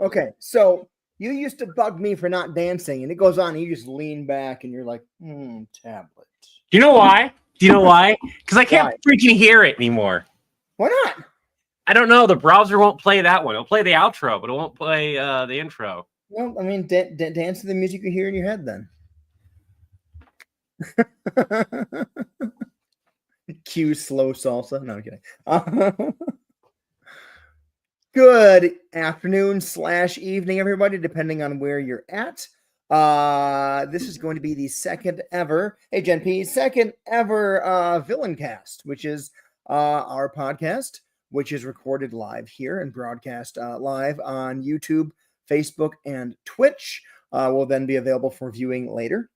Okay, so you used to bug me for not dancing, and it goes on, and you just lean back, and you're like, tablet. Do you know why? Because I can't freaking hear it anymore. Why not? I don't know. The browser won't play that one. It'll play the outro, but it won't play the intro. Well, I mean, dance to the music you hear in your head, then. Cue slow salsa. No, I'm kidding. Good afternoon / evening, everybody, depending on where you're at. This is going to be the second ever Villaincast, which is our podcast, which is recorded live here and broadcast live on YouTube, Facebook, and Twitch. Will then be available for viewing later.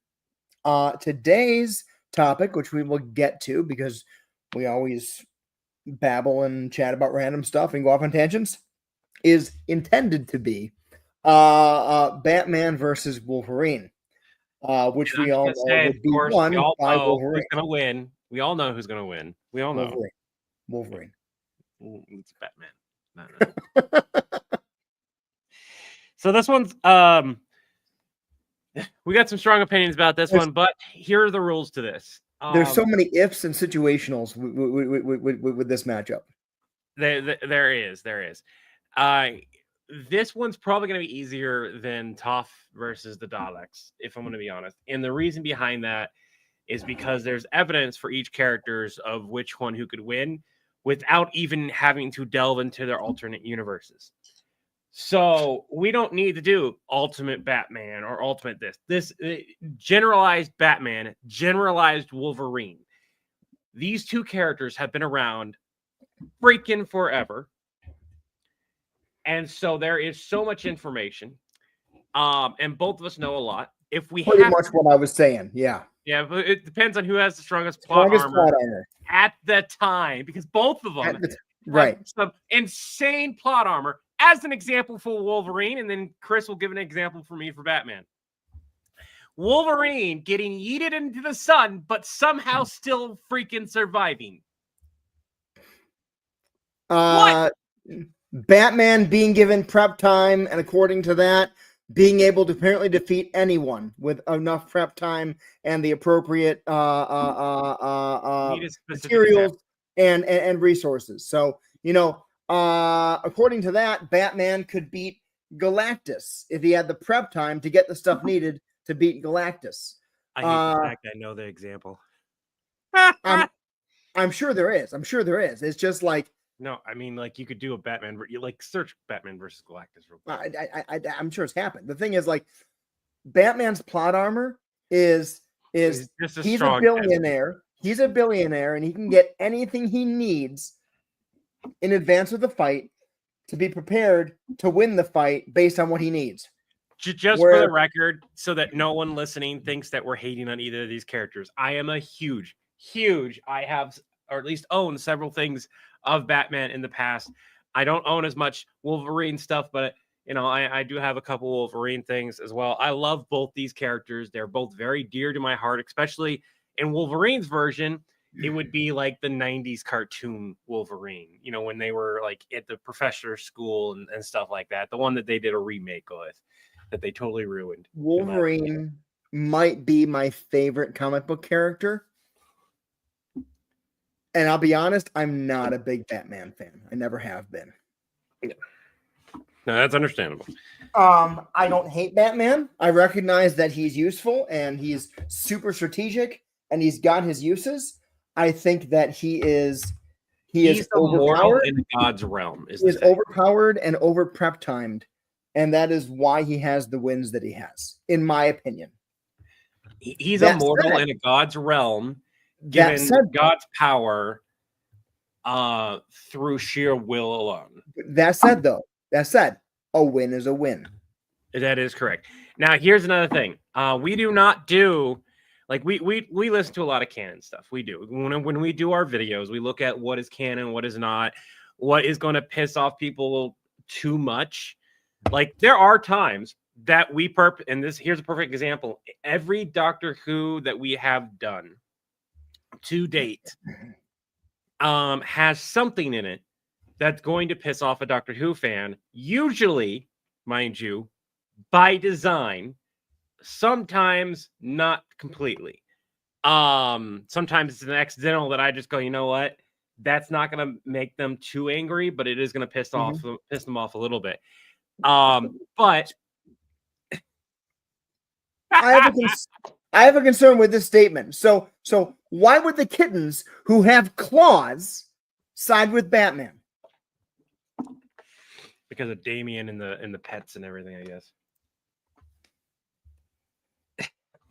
Today's topic, which we will get to because we always babble and chat about random stuff and go off on tangents, is intended to be Batman versus Wolverine, which we all know would be won by Wolverine. Who's going to win. We all know who's going to win. We all know. Wolverine. It's Batman. So this one's we got some strong opinions about this one, but here are the rules to this. There's so many ifs and situationals with this matchup. There is. This one's probably going to be easier than Toph versus the Daleks, if I'm going to be honest. And the reason behind that is because there's evidence for each characters of which one who could win without even having to delve into their alternate universes. So we don't need to do Ultimate Batman or Ultimate this generalized Batman, generalized Wolverine. These two characters have been around freaking forever. And so there is so much information. And both of us know a lot. If we pretty much what I was saying, yeah. Yeah, but it depends on who has the strongest plot armor at the time, because both of them have some insane plot armor. As an example for Wolverine, and then Chris will give an example for me for Batman. Wolverine getting yeeted into the sun, but somehow still freaking surviving. What? Batman being given prep time, and according to that, being able to apparently defeat anyone with enough prep time and the appropriate materials and resources. So, according to that, Batman could beat Galactus if he had the prep time to get the stuff needed to beat Galactus. I hate the fact I know the example. I'm sure there is. It's just like, no, I mean, like, you could do a Batman, you like search Batman versus Galactus real quick. I'm sure it's happened. The thing is, like, Batman's plot armor is he's a billionaire. He's a billionaire, and he can get anything he needs in advance of the fight to be prepared to win the fight based on what he needs. Just for the record, so that no one listening thinks that we're hating on either of these characters, I am a huge, I have, or at least own several things of Batman in the past. I don't own as much Wolverine stuff, but I do have a couple Wolverine things as well. I love both these characters. They're both very dear to my heart, especially in Wolverine's version. It would be like the 90s cartoon Wolverine, when they were like at the professor school and stuff like that. The one that they did a remake with that they totally ruined. Wolverine might be my favorite comic book character. And I'll be honest, I'm not a big Batman fan. I never have been. Yeah. No, that's understandable. I don't hate Batman. I recognize that he's useful and he's super strategic and he's got his uses. I think that he is overpowered in God's realm. He is overpowered and over prep timed, and that is why he has the wins that he has, in my opinion. He's immortal in a God's realm, given God's power through sheer will alone. That said, a win is a win. That is correct. Now, here's another thing. We do not do. Like, we listen to a lot of canon stuff. We do. When we do our videos, we look at what is canon, what is not, what is going to piss off people too much. Like, there are times that here's a perfect example. Every Doctor Who that we have done to date has something in it that's going to piss off a Doctor Who fan. Usually mind you, by design, sometimes not completely. Sometimes it's an accidental that I just go, you know what? That's not going to make them too angry, but it is going to piss them off a little bit. But I have a concern with this statement. So why would the kittens who have claws side with Batman? Because of Damien and the pets and everything, I guess.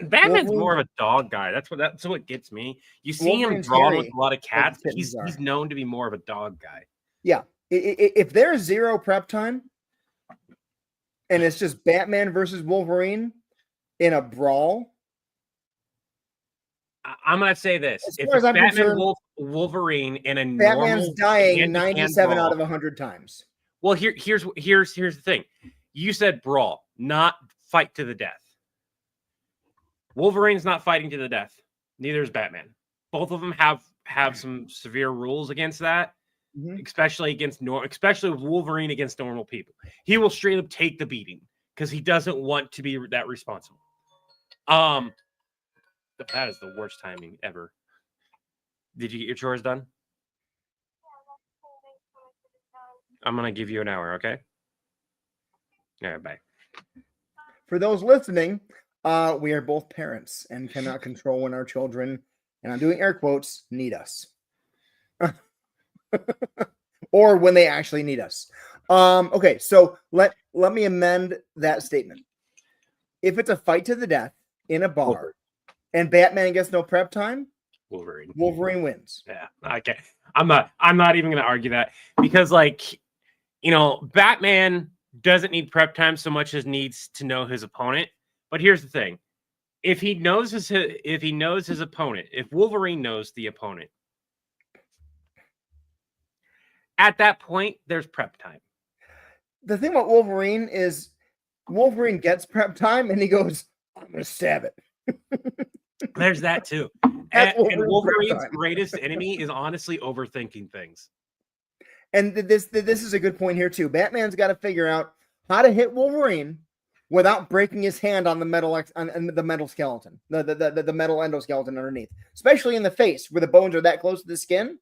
Batman's more of a dog guy. That's what gets me. You see him drawn with a lot of cats, but he's known to be more of a dog guy. Yeah. If there's zero prep time and it's just Batman versus Wolverine in a brawl, I'm gonna say this: if it's Batman Wolverine in a Batman's normal dying 97 out of 100 times. Well, here's the thing. You said brawl, not fight to the death. Wolverine's not fighting to the death. Neither is Batman. Both of them have some severe rules against that, especially with Wolverine against normal people. He will straight up take the beating because he doesn't want to be that responsible. That is the worst timing ever. Did you get your chores done? I'm gonna give you an hour, okay? All right, bye. For those listening, we are both parents and cannot control when our children, and I'm doing air quotes, need us. Or when they actually need us. Okay, so let me amend that statement. If it's a fight to the death in a bar and Batman gets no prep time, Wolverine wins. Yeah, okay. I'm not even gonna argue that because, like, Batman doesn't need prep time so much as needs to know his opponent. But here's the thing: if he knows his opponent, if Wolverine knows the opponent, at that point there's prep time. The thing about Wolverine is Wolverine gets prep time and he goes, "I'm gonna stab it." There's that too. And Wolverine's greatest enemy is honestly overthinking things. And this is a good point here too. Batman's got to figure out how to hit Wolverine without breaking his hand on the metal skeleton, the metal endoskeleton underneath, especially in the face where the bones are that close to the skin.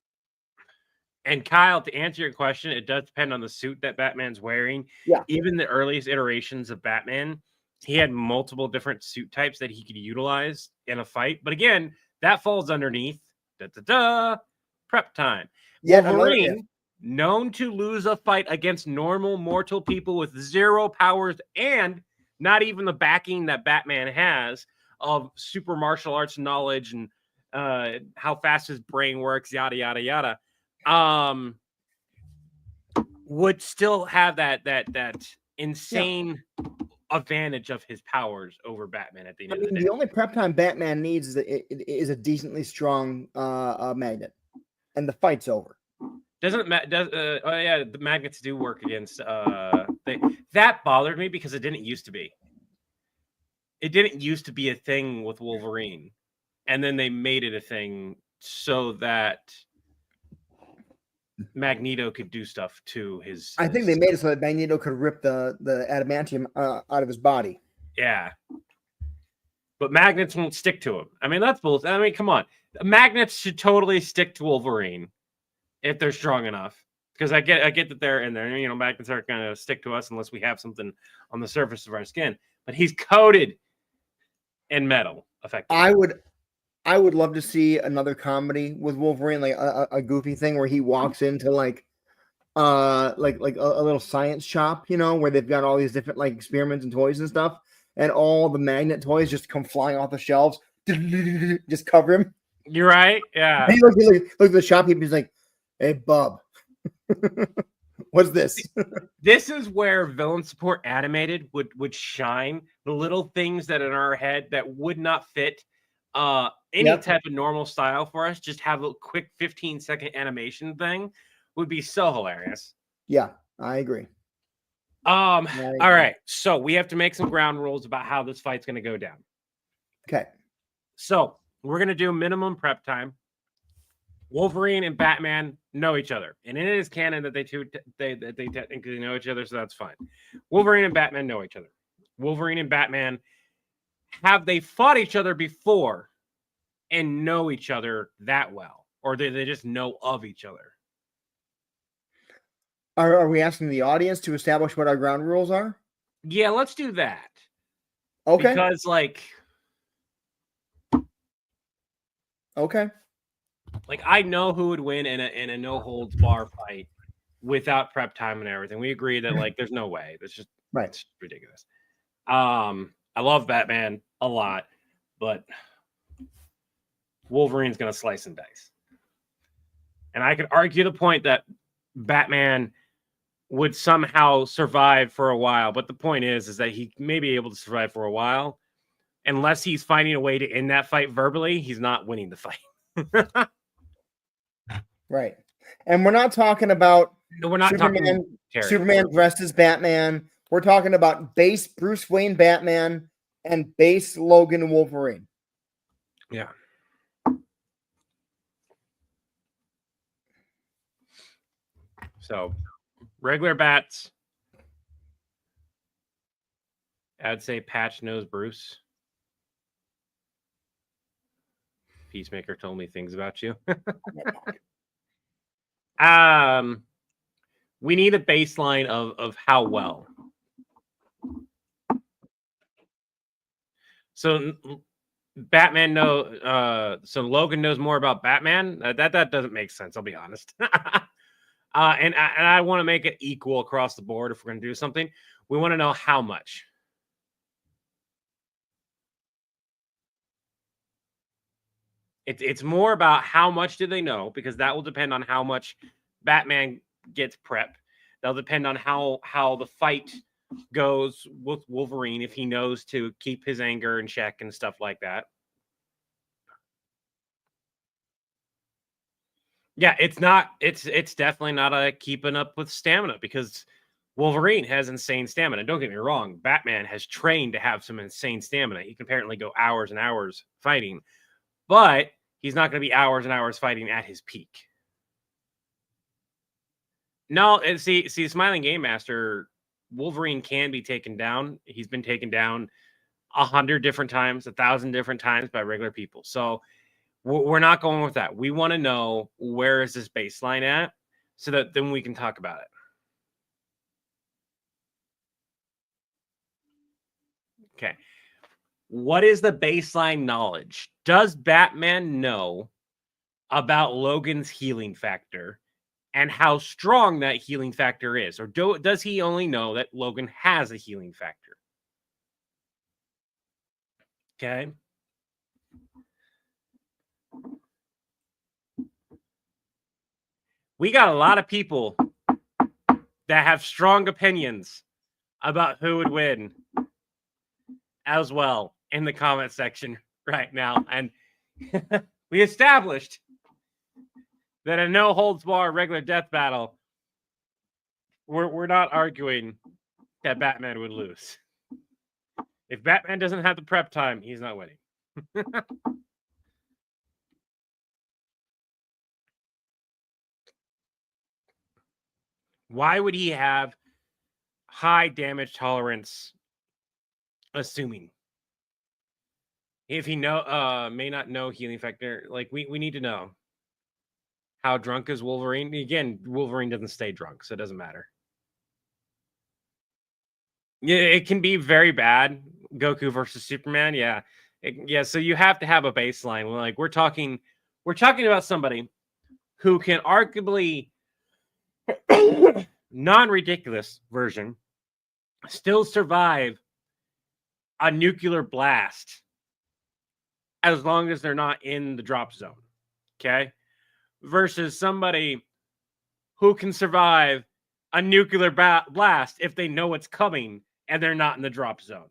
And Kyle, to answer your question, it does depend on the suit that Batman's wearing. Yeah. Even the earliest iterations of Batman, he had multiple different suit types that he could utilize in a fight. But again, that falls underneath prep time. Yeah, Wolverine, known to lose a fight against normal mortal people with zero powers and not even the backing that Batman has of super martial arts knowledge and how fast his brain works, yada yada yada, would still have that insane advantage of his powers over Batman at the end of the day. The only prep time Batman needs is a decently strong magnet, and the fight's over. The magnets do work against that bothered me because it didn't used to be. It didn't used to be a thing with Wolverine, and then they made it a thing so that Magneto could do stuff to his. I think they made it so that Magneto could rip the adamantium out of his body. Yeah, but magnets won't stick to him. I mean, that's bullshit. I mean, come on, magnets should totally stick to Wolverine if they're strong enough. Because I get that they're in there. Magnets aren't going to stick to us unless we have something on the surface of our skin. But he's coated in metal, effectively. I would love to see another comedy with Wolverine, like a goofy thing where he walks into like a little science shop, where they've got all these different like experiments and toys and stuff, and all the magnet toys just come flying off the shelves, just cover him. You're right, yeah. And he look at the shopkeeper. He's like, "Hey, bub, what's this?" This is where villain support animated would shine. The little things that in our head that would not fit any type of normal style for us, just have a quick 15-second animation thing would be so hilarious. Yeah, I agree. All right, so we have to make some ground rules about how this fight's going to go down. Okay. So we're going to do minimum prep time. Wolverine and Batman know each other, and it is canon that they technically know each other, so that's fine. Wolverine and Batman know each other. Wolverine and Batman, have they fought each other before and know each other that well, or they just know of each other? Are we asking the audience to establish what our ground rules are? Yeah, let's do that. Okay. Because, like, I know who would win in a no holds bar fight without prep time and everything. We agree that, like, there's no way. That's just Right. It's ridiculous. I love Batman a lot, but Wolverine's gonna slice and dice. And I could argue the point that Batman would somehow survive for a while, but the point is that he may be able to survive for a while. Unless he's finding a way to end that fight verbally, he's not winning the fight. Right. And we're not talking about No, we're not Superman dressed as Batman. We're talking about base Bruce Wayne Batman and base Logan Wolverine. Yeah. So, regular bats. I'd say Patch knows Bruce. Peacemaker told me things about you. We need a baseline of how well. So Batman so Logan knows more about Batman. That doesn't make sense, I'll be honest. And I want to make it equal across the board. If we're going to do something, we want to know how much. It's more about how much do they know, because that will depend on how much Batman gets prep. That'll depend on how the fight goes with Wolverine, if he knows to keep his anger in check and stuff like that. Yeah, it's definitely not a keeping up with stamina, because Wolverine has insane stamina. Don't get me wrong, Batman has trained to have some insane stamina. He can apparently go hours and hours fighting, but he's not going to be hours and hours fighting at his peak. No, and see, Smiling Game Master, Wolverine can be taken down. He's been taken down 100 different times, 1,000 different times by regular people. So we're not going with that. We want to know, where is this baseline at, so that then we can talk about it. Okay. What is the baseline knowledge? Does Batman know about Logan's healing factor and how strong that healing factor is? Or does he only know that Logan has a healing factor? Okay. We got a lot of people that have strong opinions about who would win as well in the comment section right now. And we established that a no holds bar regular death battle, we're not arguing that Batman would lose. If Batman doesn't have the prep time, he's not winning. Why would he have high damage tolerance, assuming? If he may not know healing factor, like we need to know. How drunk is Wolverine? Again, Wolverine doesn't stay drunk, so it doesn't matter. Yeah, it can be very bad. Goku versus Superman, yeah. So you have to have a baseline. Like we're talking about somebody who can arguably non-ridiculous version still survive a nuclear blast as long as they're not in the drop zone. Okay? Versus somebody who can survive a nuclear blast if they know it's coming and they're not in the drop zone.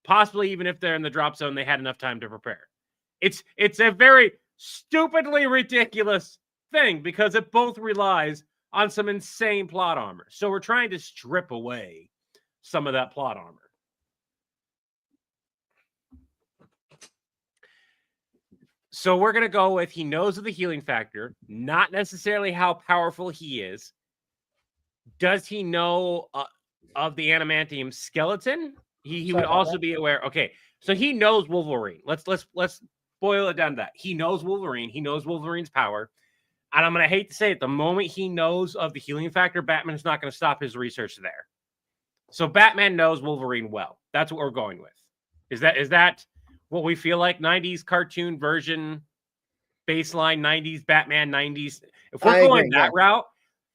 Possibly even if they're in the drop zone, they had enough time to prepare. It's a very stupidly ridiculous thing, because it both relies on some insane plot armor. So we're trying to strip away some of that plot armor. So we're going to go with he knows of the healing factor, not necessarily how powerful he is. Does he know of the adamantium skeleton? He would also be aware. Okay, so he knows Wolverine. Let's boil it down to that. He knows Wolverine. He knows Wolverine's power. And I'm going to hate to say it, the moment he knows of the healing factor, Batman is not going to stop his research there. So Batman knows Wolverine well. That's what we're going with. Is that what we feel like? 90s cartoon version, baseline 90s Batman 90s. If we're going that route,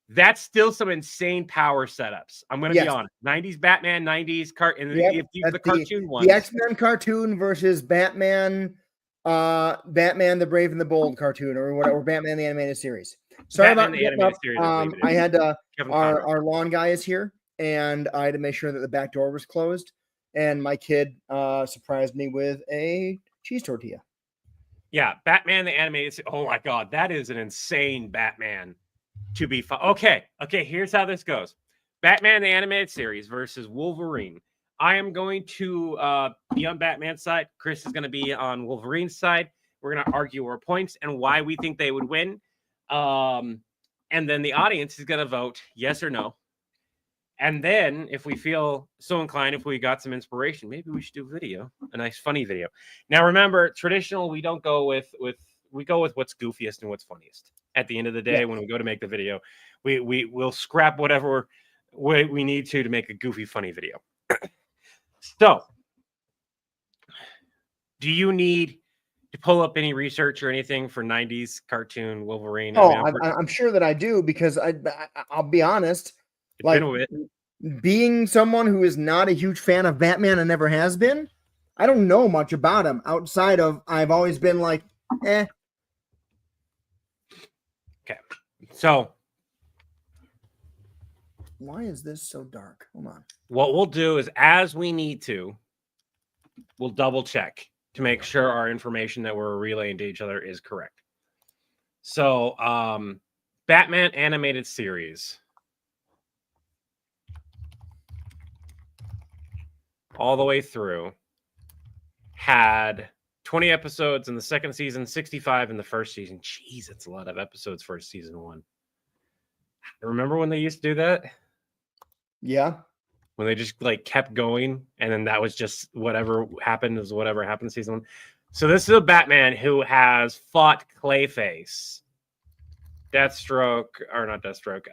that's still some insane power setups. I'm going to be honest. 90s Batman, 90s if you the cartoon one. The X-Men cartoon versus Batman the Brave and the Bold cartoon, or whatever, Batman the Animated Series. Sorry about the animated series. I had our lawn guy is here, and I had to make sure that the back door was closed. And my kid surprised me with a cheese tortilla. Yeah, Batman the Animated. Oh my God, that is an insane Batman to be fun. Okay, here's how this goes. Batman the Animated Series versus Wolverine. I am going to be on Batman's side. Chris is going to be on Wolverine's side. We're going to argue our points and why we think they would win. And then the audience is going to vote yes or no. And then if we feel so inclined, if we got some inspiration, maybe we should do a video, a nice funny video. Now, remember, traditional, we don't go with we go with what's goofiest and what's funniest. At the end of the day, when we go to make the video, we'll scrap whatever we need to make a goofy, funny video. So, do you need to pull up any research or anything for 90s cartoon Wolverine? Oh, I'm sure that I do, because I'll be honest. Like, being someone who is not a huge fan of Batman and never has been, I don't know much about him outside of I've always been like, eh. Okay, so why is this so dark? Hold on. What we'll do is, as we need to, we'll double check to make sure our information that we're relaying to each other is correct. So, Batman Animated Series. All the way through, had 20 episodes in the second season, 65 in the first season. Jeez, it's a lot of episodes for season one. Remember when they used to do that? Yeah. When they just like kept going, and then that was just whatever happened is whatever happened season one. So this is a Batman who has fought Clayface, Deathstroke, or not Deathstroke,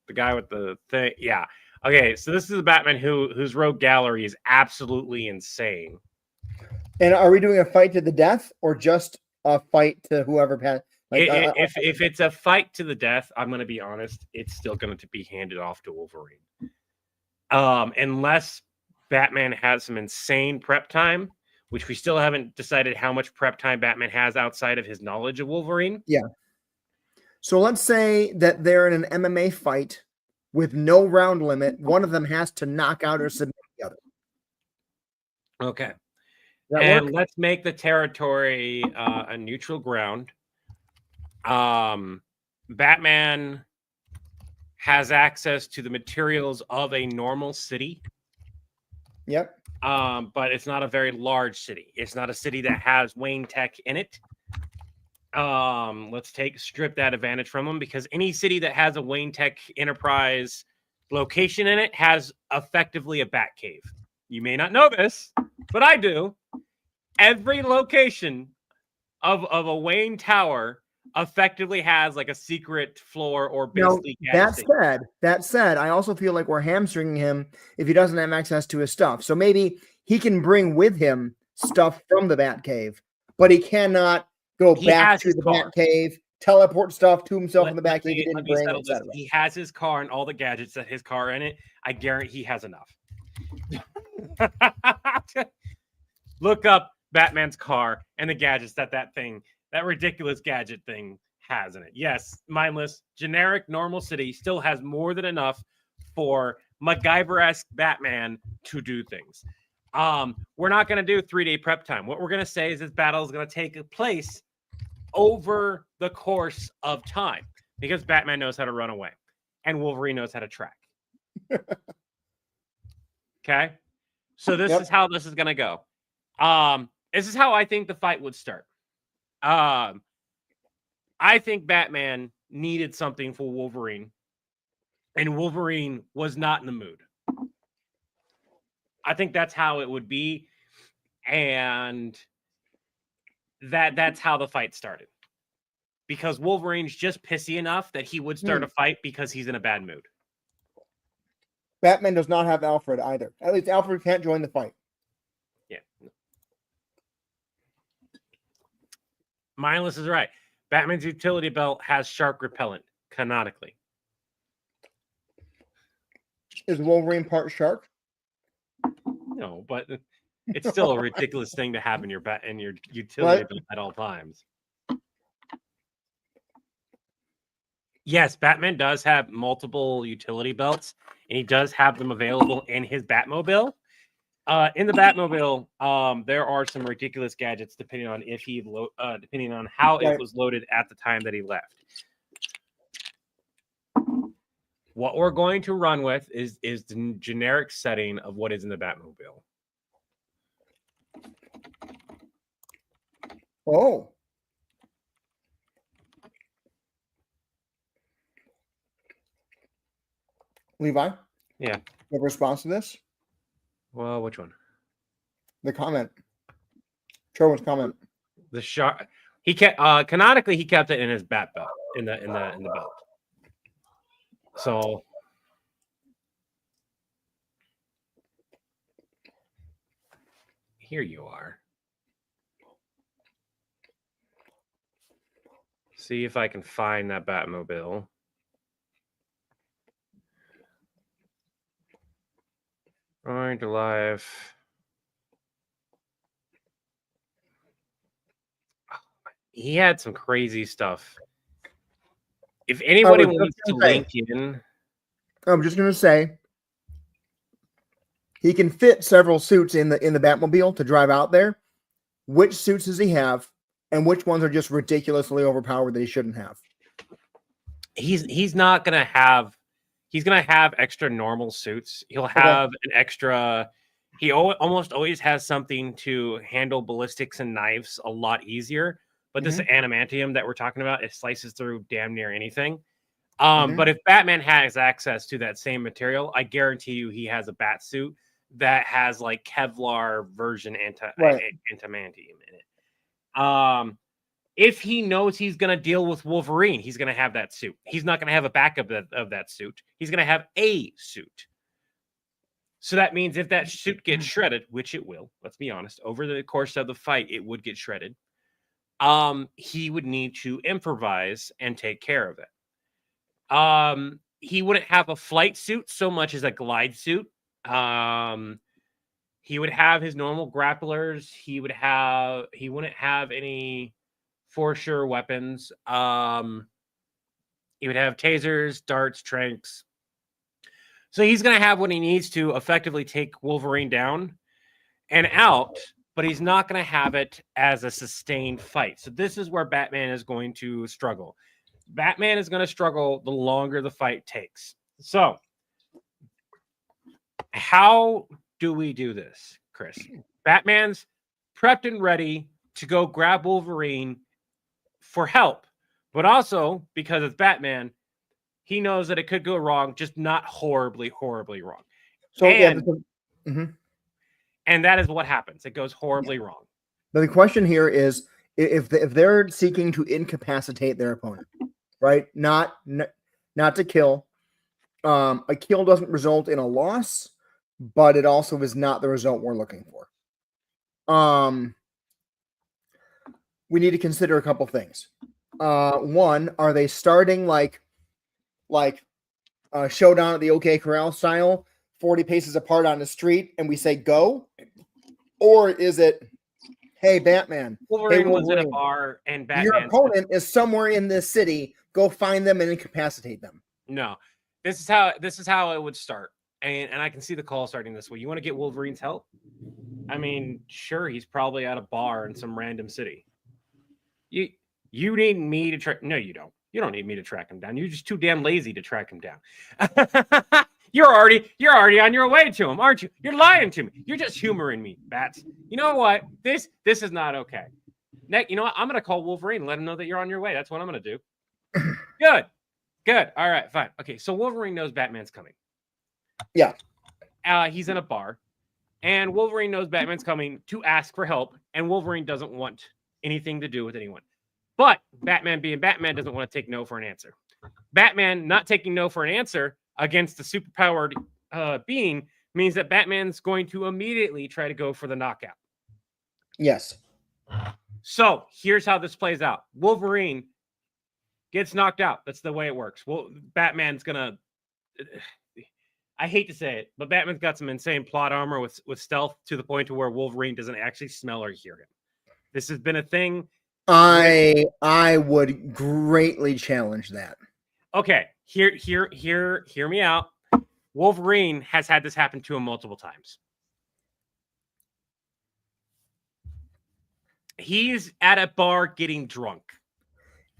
the guy with the thing. Yeah. Okay, so this is a Batman whose rogue gallery is absolutely insane. And are we doing a fight to the death, or just a fight to whoever passed? Like, if it's a fight to the death, I'm going to be honest, it's still going to be handed off to Wolverine. Unless Batman has some insane prep time, which we still haven't decided how much prep time Batman has outside of his knowledge of Wolverine. Yeah. So let's say that they're in an MMA fight with no round limit. One of them has to knock out or submit the other. Okay. And let's make the territory a neutral ground. Batman has access to the materials of a normal city. Yep. But it's not a very large city. It's not a city that has Wayne Tech in it. Let's strip that advantage from them, because any city that has a Wayne Tech Enterprise location in it has effectively a Batcave. You may not know this, but I do. Every location of a Wayne Tower effectively has like a secret floor or basically. That said, I also feel like we're hamstringing him if he doesn't have access to his stuff. So maybe he can bring with him stuff from the Batcave, but he cannot go back to the Batcave, teleport stuff to himself in the Batcave he didn't bring, etc. He has his car and all the gadgets that his car in it. I guarantee he has enough. Look up Batman's car and the gadgets that ridiculous gadget thing has in it. Yes, mindless, generic, normal city still has more than enough for MacGyver-esque Batman to do things. We're not going to do 3-day prep time. What we're going to say is this battle is going to take place over the course of time, because Batman knows how to run away and Wolverine knows how to track. Okay? So this is how this is going to go. This is how I think the fight would start. I think Batman needed something for Wolverine, and Wolverine was not in the mood. I think that's how it would be, and that's how the fight started. Because Wolverine's just pissy enough that he would start a fight because he's in a bad mood. Batman does not have Alfred either. At least Alfred can't join the fight. Yeah. Mindless is right. Batman's utility belt has shark repellent, canonically. Is Wolverine part shark? No, but it's still a ridiculous thing to have in your utility belt at all times. Yes, Batman does have multiple utility belts, and he does have them available in his Batmobile. In the Batmobile, there are some ridiculous gadgets depending on depending on how it was loaded at the time that he left. What we're going to run with is the generic setting of what is in the Batmobile. Oh. Levi? Yeah. You have a response to this? Well, which one? The comment. Sherwin's comment. The shark. He kept canonically he kept it in his bat belt in the belt. So here you are. See if I can find that Batmobile. Going to live. He had some crazy stuff. If anybody wants to link in, I'm just gonna say he can fit several suits in the Batmobile to drive out there. Which suits does he have, and which ones are just ridiculously overpowered that he shouldn't have? He's not gonna have. He's going to have extra normal suits. He'll have an extra... He almost always has something to handle ballistics and knives a lot easier. But this adamantium that we're talking about, it slices through damn near anything. But if Batman has access to that same material, I guarantee you he has a bat suit that has like Kevlar version adamantium in it. If he knows he's going to deal with Wolverine, he's going to have that suit. He's not going to have a backup of that suit. He's going to have a suit. So that means if that suit gets shredded, which it will, let's be honest, over the course of the fight, it would get shredded. He would need to improvise and take care of it. He wouldn't have a flight suit so much as a glide suit. He would have his normal grapplers. He wouldn't have any for sure weapons. He would have tasers, darts, tranks. So he's going to have what he needs to effectively take Wolverine down and out, but he's not going to have it as a sustained fight. So this is where Batman is going to struggle. Batman is going to struggle the longer the fight takes. So how do we do this, Chris? Batman's prepped and ready to go grab Wolverine for help, but also because it's Batman, he knows that it could go wrong, just not horribly wrong. So and that is what happens. It goes horribly wrong. But the question here is if they're seeking to incapacitate their opponent, right? Not to kill. A kill doesn't result in a loss, but it also is not the result we're looking for. We need to consider a couple things. One, are they starting like showdown at the OK Corral style, 40 paces apart on the street, and we say go? Or is it, hey, Batman, Wolverine was in a bar, and Batman, your opponent is somewhere in this city. Go find them and incapacitate them. No, this is how it would start, and I can see the call starting this way. You want to get Wolverine's help? I mean, sure, he's probably at a bar in some random city. You need me to track? No, you don't. You don't need me to track him down. You're just too damn lazy to track him down. You're already on your way to him, aren't you? You're lying to me. You're just humoring me, Bats. You know what? This is not okay. Nick, you know what? I'm going to call Wolverine and let him know that you're on your way. That's what I'm going to do. Good. Good. All right, fine. Okay, so Wolverine knows Batman's coming. Yeah. He's in a bar, and Wolverine knows Batman's coming to ask for help, and Wolverine doesn't want anything to do with anyone. But Batman being Batman doesn't want to take no for an answer. Batman not taking no for an answer against the superpowered being means that Batman's going to immediately try to go for the knockout. Yes. So here's how this plays out. Wolverine gets knocked out. That's the way it works. Well, Batman's gonna, I hate to say it, but Batman's got some insane plot armor with stealth to the point to where Wolverine doesn't actually smell or hear him. This has been a thing. I would greatly challenge that. Okay, hear me out. Wolverine has had this happen to him multiple times. He's at a bar getting drunk.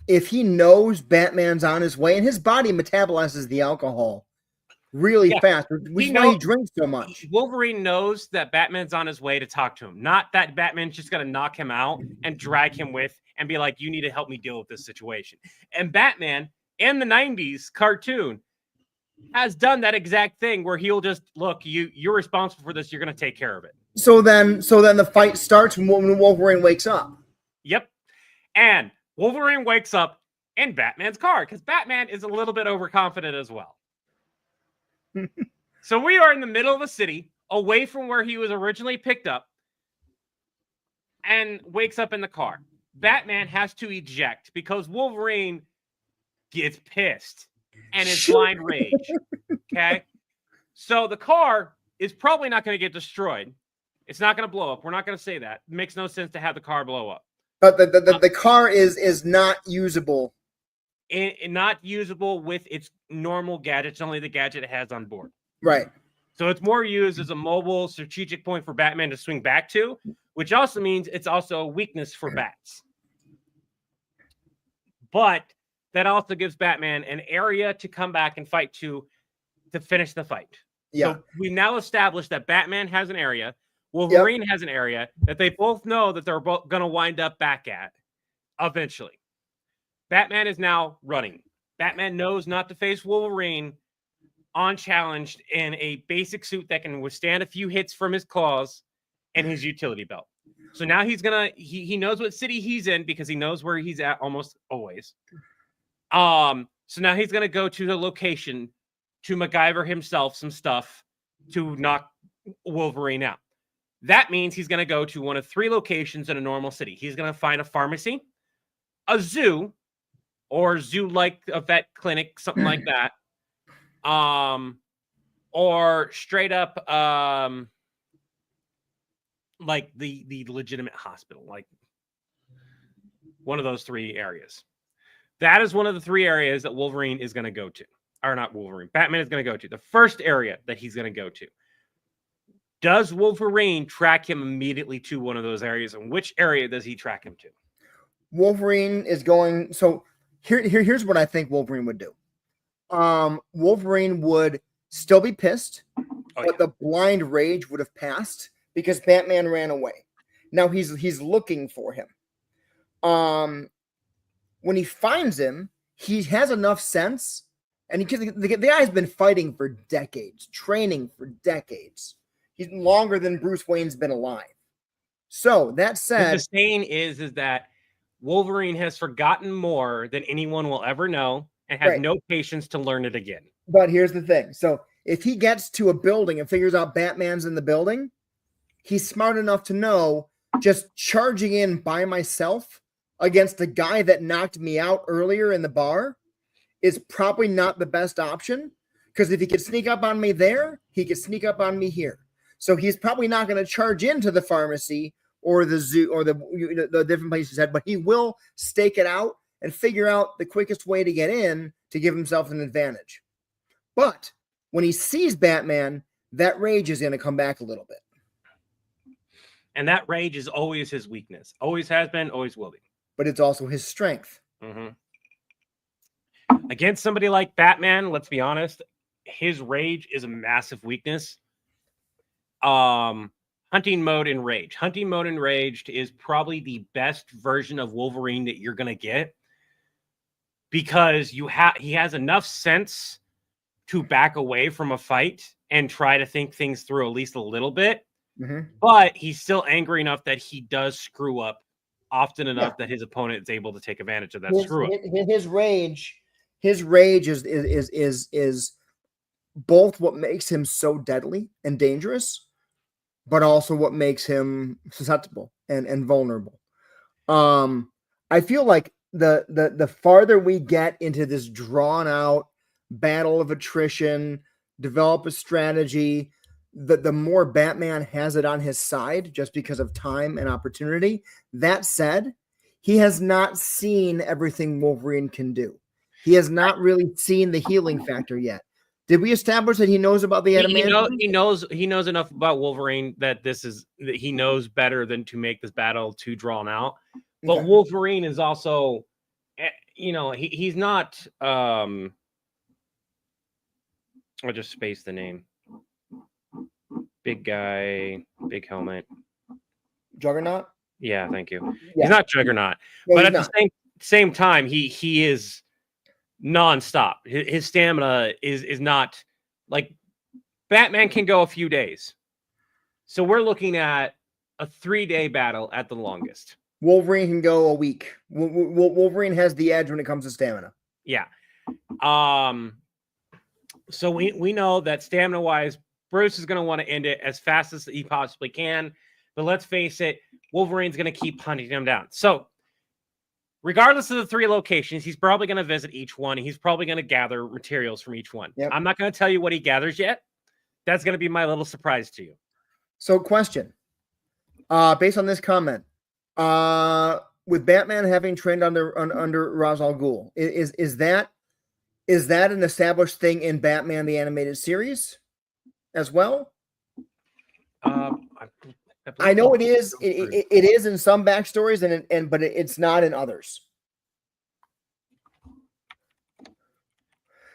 If he knows Batman's on his way, and his body metabolizes the alcohol really fast, which is why he drinks so much. Wolverine knows that Batman's on his way to talk to him. Not that Batman's just going to knock him out and drag him with and be like, you need to help me deal with this situation. And Batman in the 90s cartoon has done that exact thing where he'll just, look, you're responsible for this. You're going to take care of it. So then the fight starts when Wolverine wakes up. Yep. And Wolverine wakes up in Batman's car because Batman is a little bit overconfident as well. So we are in the middle of the city, away from where he was originally picked up, and wakes up in the car. Batman has to eject because Wolverine gets pissed and is blind rage. Okay? So the car is probably not going to get destroyed. It's not going to blow up. We're not going to say that. It makes no sense to have the car blow up. But the car is not usable. Not usable with its normal gadgets, only the gadget it has on board. Right. So it's more used as a mobile strategic point for Batman to swing back to, which also means it's also a weakness for bats. But that also gives Batman an area to come back and fight to finish the fight. Yeah. So we've now established that Batman has an area, Wolverine has an area that they both know that they're both going to wind up back at eventually. Batman is now running. Batman knows not to face Wolverine unchallenged in a basic suit that can withstand a few hits from his claws and his utility belt. So now he's gonna he knows what city he's in because he knows where he's at almost always. So now he's gonna go to the location to MacGyver himself some stuff to knock Wolverine out. That means he's gonna go to one of 3 locations in a normal city. He's gonna find a pharmacy, a zoo, or zoo-like a vet clinic, something like that. Or straight up like the legitimate hospital, like one of those 3 areas. That is one of the 3 areas that Wolverine is going to go to. Or not Wolverine, Batman is going to go to. The first area that he's going to go to. Does Wolverine track him immediately to one of those areas? And which area does he track him to? Wolverine is going... So here's what I think Wolverine would do. Wolverine would still be pissed, but the blind rage would have passed because Batman ran away. Now he's looking for him. When he finds him, he has enough sense, and the guy's been fighting for decades, training for decades. He's longer than Bruce Wayne's been alive. So that said, the saying is that Wolverine has forgotten more than anyone will ever know and has no patience to learn it again. But here's the thing. So if he gets to a building and figures out Batman's in the building, he's smart enough to know just charging in by myself against the guy that knocked me out earlier in the bar is probably not the best option, because if he could sneak up on me there, he could sneak up on me here. So he's probably not going to charge into the pharmacy or the zoo or the different places he said, but he will stake it out and figure out the quickest way to get in to give himself an advantage. But when he sees Batman, that rage is going to come back a little bit. And that rage is always his weakness. Always has been, always will be. But it's also his strength. Mm-hmm. Against somebody like Batman, let's be honest, his rage is a massive weakness. Hunting Mode Enraged. Hunting Mode Enraged is probably the best version of Wolverine that you're going to get because he has enough sense to back away from a fight and try to think things through at least a little bit. Mm-hmm. But he's still angry enough that he does screw up often enough that his opponent is able to take advantage of that screw up. His rage is both what makes him so deadly and dangerous, but also what makes him susceptible and vulnerable. I feel like the farther we get into this drawn out battle of attrition, develop a strategy, the more Batman has it on his side just because of time and opportunity. That said, he has not seen everything Wolverine can do. He has not really seen the healing factor yet. Did we establish that he knows about the adamantium? He knows enough about Wolverine that he knows better than to make this battle too drawn out. But okay. Wolverine is also, he's not. I just spaced the name. Big guy, big helmet. Juggernaut? Yeah, thank you. Yeah. He's not Juggernaut. No, but at the same time, he is nonstop. His stamina is not like Batman can go a few days. So we're looking at a 3-day battle at the longest. Wolverine can go a week. Wolverine has the edge when it comes to stamina. Yeah. So we know that stamina-wise, Bruce is going to want to end it as fast as he possibly can. But let's face it, Wolverine's going to keep hunting him down. So regardless of the 3 locations, he's probably going to visit each one. He's probably going to gather materials from each one. Yep. I'm not going to tell you what he gathers yet. That's going to be my little surprise to you. So question, based on this comment, with Batman having trained under Ra's al Ghul, is that an established thing in Batman the Animated Series as well? I know it is. It is in some backstories, but it's not in others.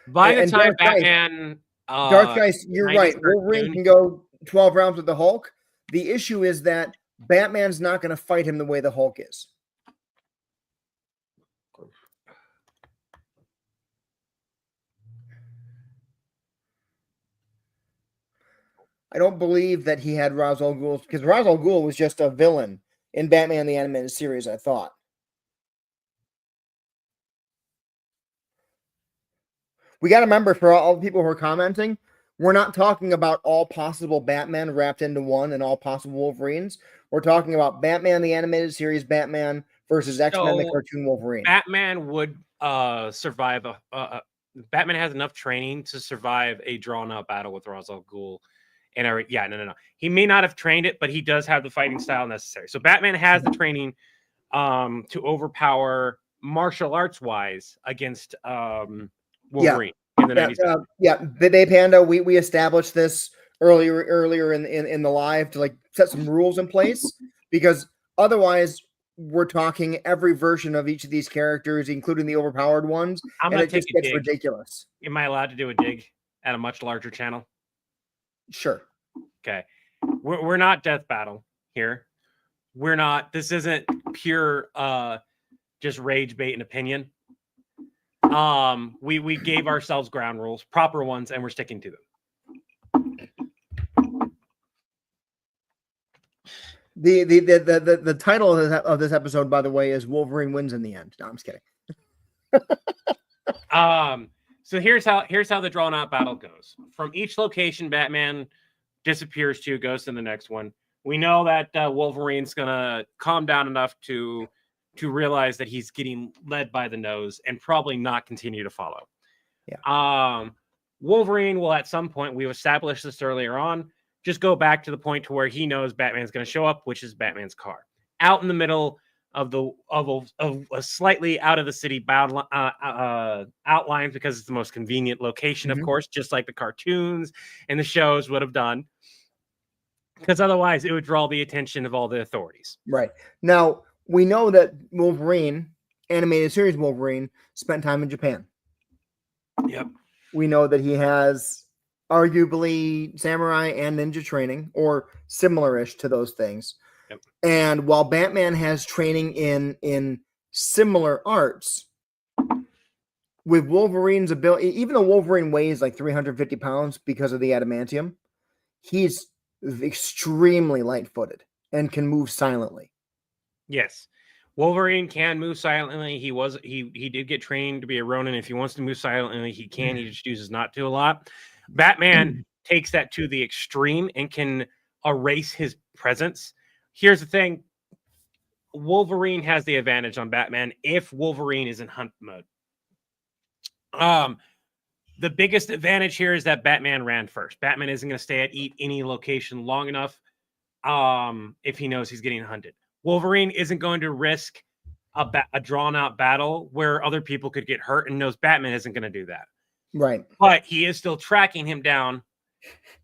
By the time Batman, Dark Knight, you're right. Wolverine can go 12 rounds with the Hulk. The issue is that Batman's not going to fight him the way the Hulk is. I don't believe that he had Ra's al Ghul, because Ra's al Ghul was just a villain in Batman the Animated Series, I thought. We got to remember, for all the people who are commenting, we're not talking about all possible Batman wrapped into one and all possible Wolverines. We're talking about Batman the Animated Series, Batman versus X-Men the cartoon Wolverine. Batman would survive. Batman has enough training to survive a drawn-out battle with Ra's al Ghul. No. He may not have trained it, but he does have the fighting style necessary. So Batman has the training to overpower martial arts wise against Wolverine. Bay Panda. We established this earlier in the live to like set some rules in place, because otherwise we're talking every version of each of these characters, including the overpowered ones, and it just gets ridiculous. Am I allowed to do a dig at a much larger channel? Sure. Okay. We're not Death Battle here. We're not. This isn't pure just rage bait and opinion. We gave ourselves ground rules, proper ones, and we're sticking to them. The title of this episode, by the way, is Wolverine Wins in the End. No, I'm just kidding. So here's how the drawn out battle goes. From each location, Batman disappears to, goes to the next one. We know that Wolverine's gonna calm down enough to realize that he's getting led by the nose and probably not continue to follow. Yeah. Wolverine will at some point, we established this earlier on, just go back to the point to where he knows Batman's going to show up, which is Batman's car, out in the middle of a slightly out of the city outlines, because it's the most convenient location, of course, just like the cartoons and the shows would have done, because otherwise it would draw the attention of all the authorities. Right. Now, we know that Wolverine, animated series Wolverine, spent time in Japan. Yep. We know that he has arguably samurai and ninja training, or similar-ish to those things. Yep. And while Batman has training in similar arts, with Wolverine's ability, even though Wolverine weighs like 350 pounds because of the adamantium, he's extremely light-footed and can move silently. Yes. Wolverine can move silently. He did get trained to be a Ronin. If he wants to move silently, he can. He just chooses not to a lot. Batman takes that to the extreme and can erase his presence. Here's the thing. Wolverine has the advantage on Batman if Wolverine is in hunt mode. The biggest advantage here is that Batman ran first. Batman isn't going to stay at any location long enough if he knows he's getting hunted. Wolverine isn't going to risk a drawn-out battle where other people could get hurt, and knows Batman isn't going to do that. Right. But he is still tracking him down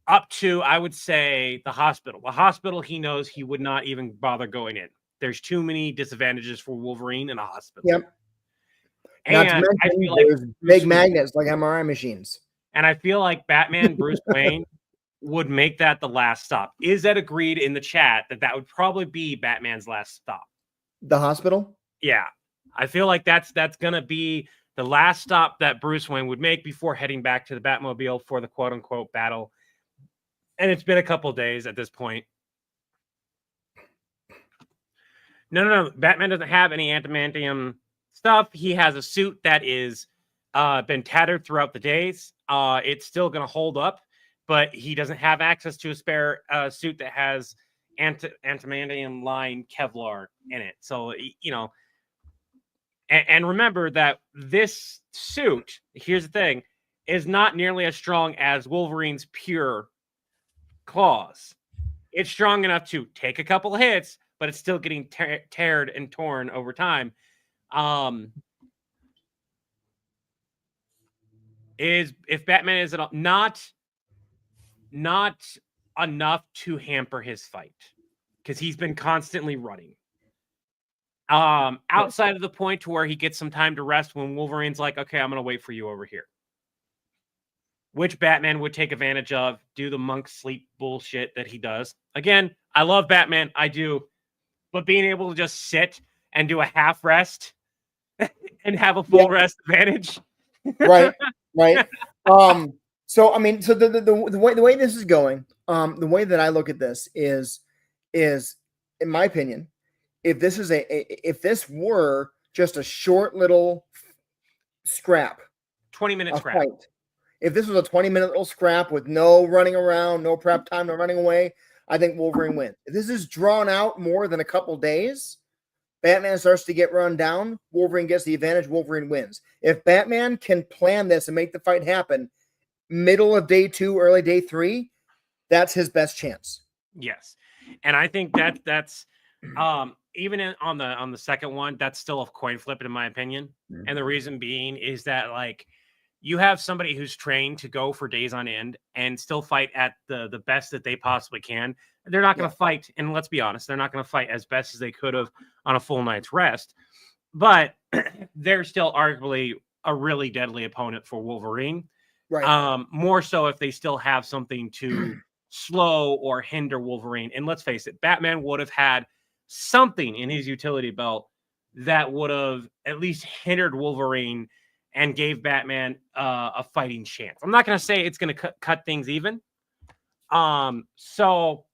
up to, I would say, the hospital. The hospital, he knows he would not even bother going in. There's too many disadvantages for Wolverine in a hospital. Yep. And not to mention, I feel like there's big magnets like MRI machines. And I feel like Batman, Bruce Wayne, would make that the last stop. Is that agreed in the chat that would probably be Batman's last stop? The hospital? Yeah. I feel like that's going to be the last stop that Bruce Wayne would make before heading back to the Batmobile for the quote-unquote battle. And it's been a couple days at this point. No. Batman doesn't have any adamantium stuff. He has a suit that is been tattered throughout the days. It's still going to hold up, but he doesn't have access to a spare suit that has adamantium line Kevlar in it. So, you know, and remember that this suit, here's the thing, is not nearly as strong as Wolverine's pure claws. It's strong enough to take a couple of hits, but it's still getting teared and torn over time. If Batman is not enough to hamper his fight, because he's been constantly running. Outside of the point to where he gets some time to rest when Wolverine's like, okay, I'm going to wait for you over here. Which Batman would take advantage of, do the monk sleep bullshit that he does. Again, I love Batman. I do. But being able to just sit and do a half rest and have a full rest advantage. Right. So, I mean, so the way this is going, the way that I look at this is, in my opinion, if this were just a short little scrap, 20-minute scrap. Fight, if this was a 20-minute little scrap with no running around, no prep time, no running away, I think Wolverine wins. If this is drawn out more than a couple days, Batman starts to get run down, Wolverine gets the advantage, Wolverine wins. If Batman can plan this and make the fight happen middle of day 2, early day 3, that's his best chance. Yes. And I think that's even on the second one, that's still a coin flip in my opinion. Mm-hmm. And the reason being is that, like, you have somebody who's trained to go for days on end and still fight at the best that they possibly can. They're not going to fight, and let's be honest, they're not going to fight as best as they could have on a full night's rest. But they're still arguably a really deadly opponent for Wolverine. Right. More so if they still have something to slow or hinder Wolverine. And let's face it, Batman would have had something in his utility belt that would have at least hindered Wolverine and gave Batman a fighting chance. I'm not going to say it's going to cut things even. So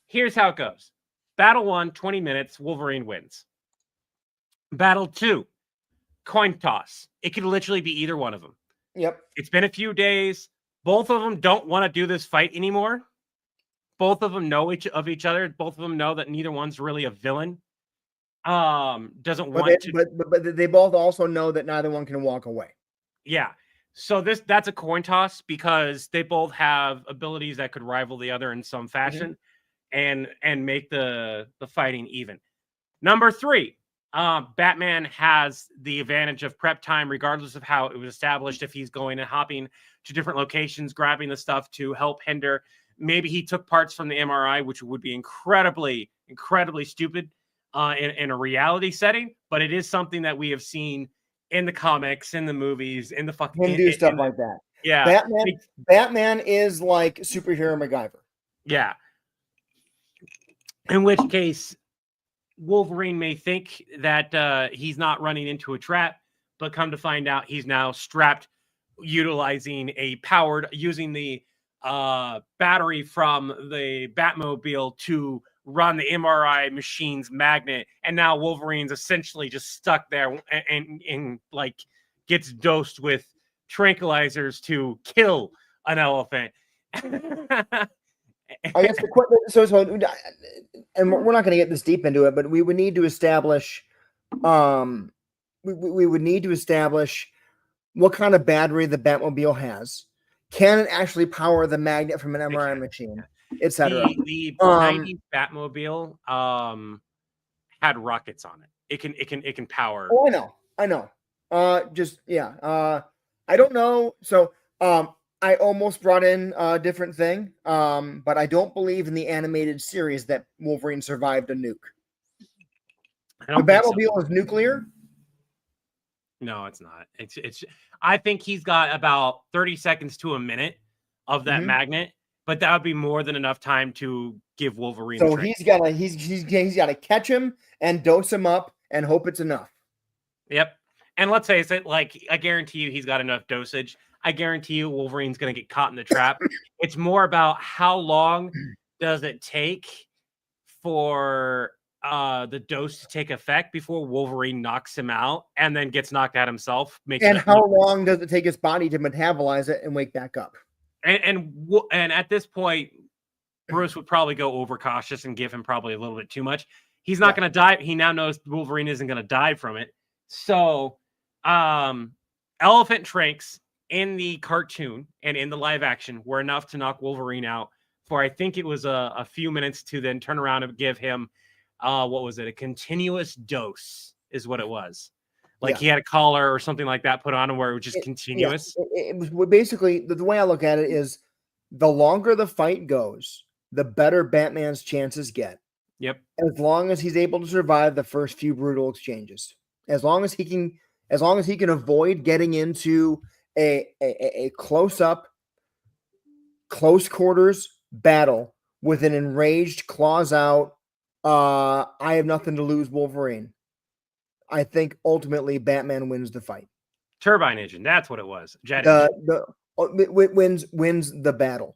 here's how it goes. Battle 1, 20 minutes, Wolverine wins. Battle 2, coin toss. It could literally be either one of them. Yep. It's been a few days. Both of them don't want to do this fight anymore. Both of them know each other. Both of them know that neither one's really a villain. Doesn't want to. But they both also know that neither one can walk away. Yeah. So that's a coin toss because they both have abilities that could rival the other in some fashion, and make the fighting even. Number 3, Batman has the advantage of prep time, regardless of how it was established. If he's going and hopping to different locations, grabbing the stuff to help hinder. Maybe he took parts from the MRI, which would be incredibly, incredibly stupid in a reality setting. But it is something that we have seen in the comics, in the movies, in the fucking do stuff like that. Yeah. Batman is like superhero MacGyver. Yeah. In which case, Wolverine may think that he's not running into a trap, but come to find out he's now strapped, utilizing using the battery from the Batmobile to run the MRI machine's magnet, and now Wolverine's essentially just stuck there and like gets dosed with tranquilizers to kill an elephant. I guess and we're not going to get this deep into it, but we would need to establish, we would need to establish what kind of battery the Batmobile has. Can it actually power the magnet from an MRI machine, etc.? The 90s Batmobile had rockets on it. It can power. Oh, I know. I don't know. So I almost brought in a different thing, but I don't believe in the animated series that Wolverine survived a nuke. The Batmobile is nuclear. No, it's not. It's. I think he's got about 30 seconds to a minute of that magnet, but that would be more than enough time to give Wolverine. So he's got to catch him and dose him up and hope it's enough. Yep. And let's say it's like, I guarantee you he's got enough dosage. I guarantee you Wolverine's going to get caught in the trap. It's more about how long does it take for the dose to take effect before Wolverine knocks him out and then gets knocked out himself. And how long does it take his body to metabolize it and wake back up? And at this point, Bruce would probably go overcautious and give him probably a little bit too much. He's not going to die. He now knows Wolverine isn't going to die from it. So elephant tranks in the cartoon and in the live action were enough to knock Wolverine out for, I think it was a few minutes, to then turn around and give him what was it? A continuous dose is what it was. Like he had a collar or something like that put on him where it was just continuous. It was basically, the way I look at it is, the longer the fight goes, the better Batman's chances get. Yep. As long as he's able to survive the first few brutal exchanges. As long as he can avoid getting into a close-up, close-quarters battle with an enraged, claws-out, I have nothing to lose Wolverine. I think ultimately Batman wins the fight. Turbine engine, that's what it was. Jet wins the battle.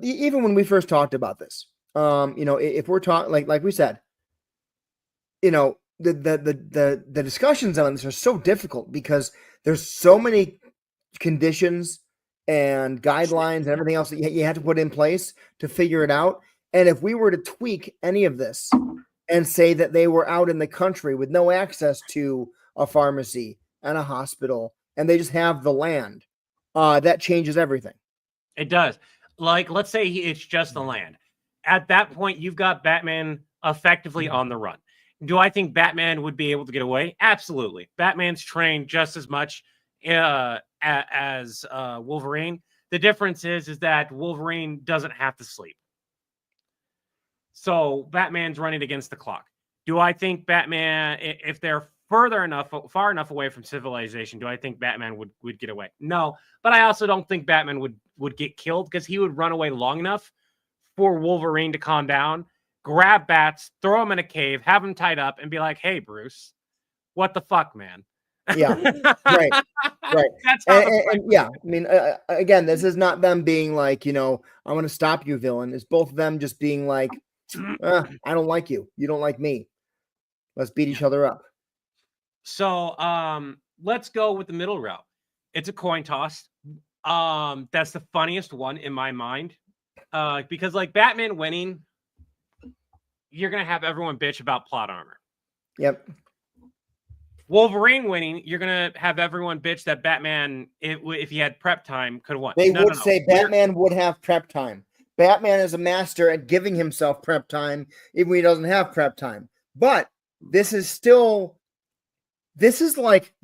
Even when we first talked about this, if we're talking like we said, the discussions on this are so difficult because there's so many conditions and guidelines and everything else that you have to put in place to figure it out. And if we were to tweak any of this and say that they were out in the country with no access to a pharmacy and a hospital, and they just have the land, that changes everything. It does. Like, let's say it's just the land. At that point, you've got Batman effectively on the run. Do I think Batman would be able to get away? Absolutely. Batman's trained just as much as Wolverine. The difference is that Wolverine doesn't have to sleep. So Batman's running against the clock. Do I think Batman, if they're far enough away from civilization, do I think Batman would get away? No, but I also don't think Batman would get killed, because he would run away long enough for Wolverine to calm down, grab bats, throw him in a cave, have him tied up, and be like, "Hey, Bruce, what the fuck, man?" Yeah, right. That's how I mean, again, this is not them being like, I'm going to stop you, villain. It's both of them just being like, I don't like you. You don't like me. Let's beat each other up. So let's go with the middle route. It's a coin toss. That's the funniest one in my mind. Because like Batman winning, you're going to have everyone bitch about plot armor. Yep. Wolverine winning, you're going to have everyone bitch that Batman, if he had prep time, could have won. They would say Batman would have prep time. Batman is a master at giving himself prep time, even when he doesn't have prep time. But this is like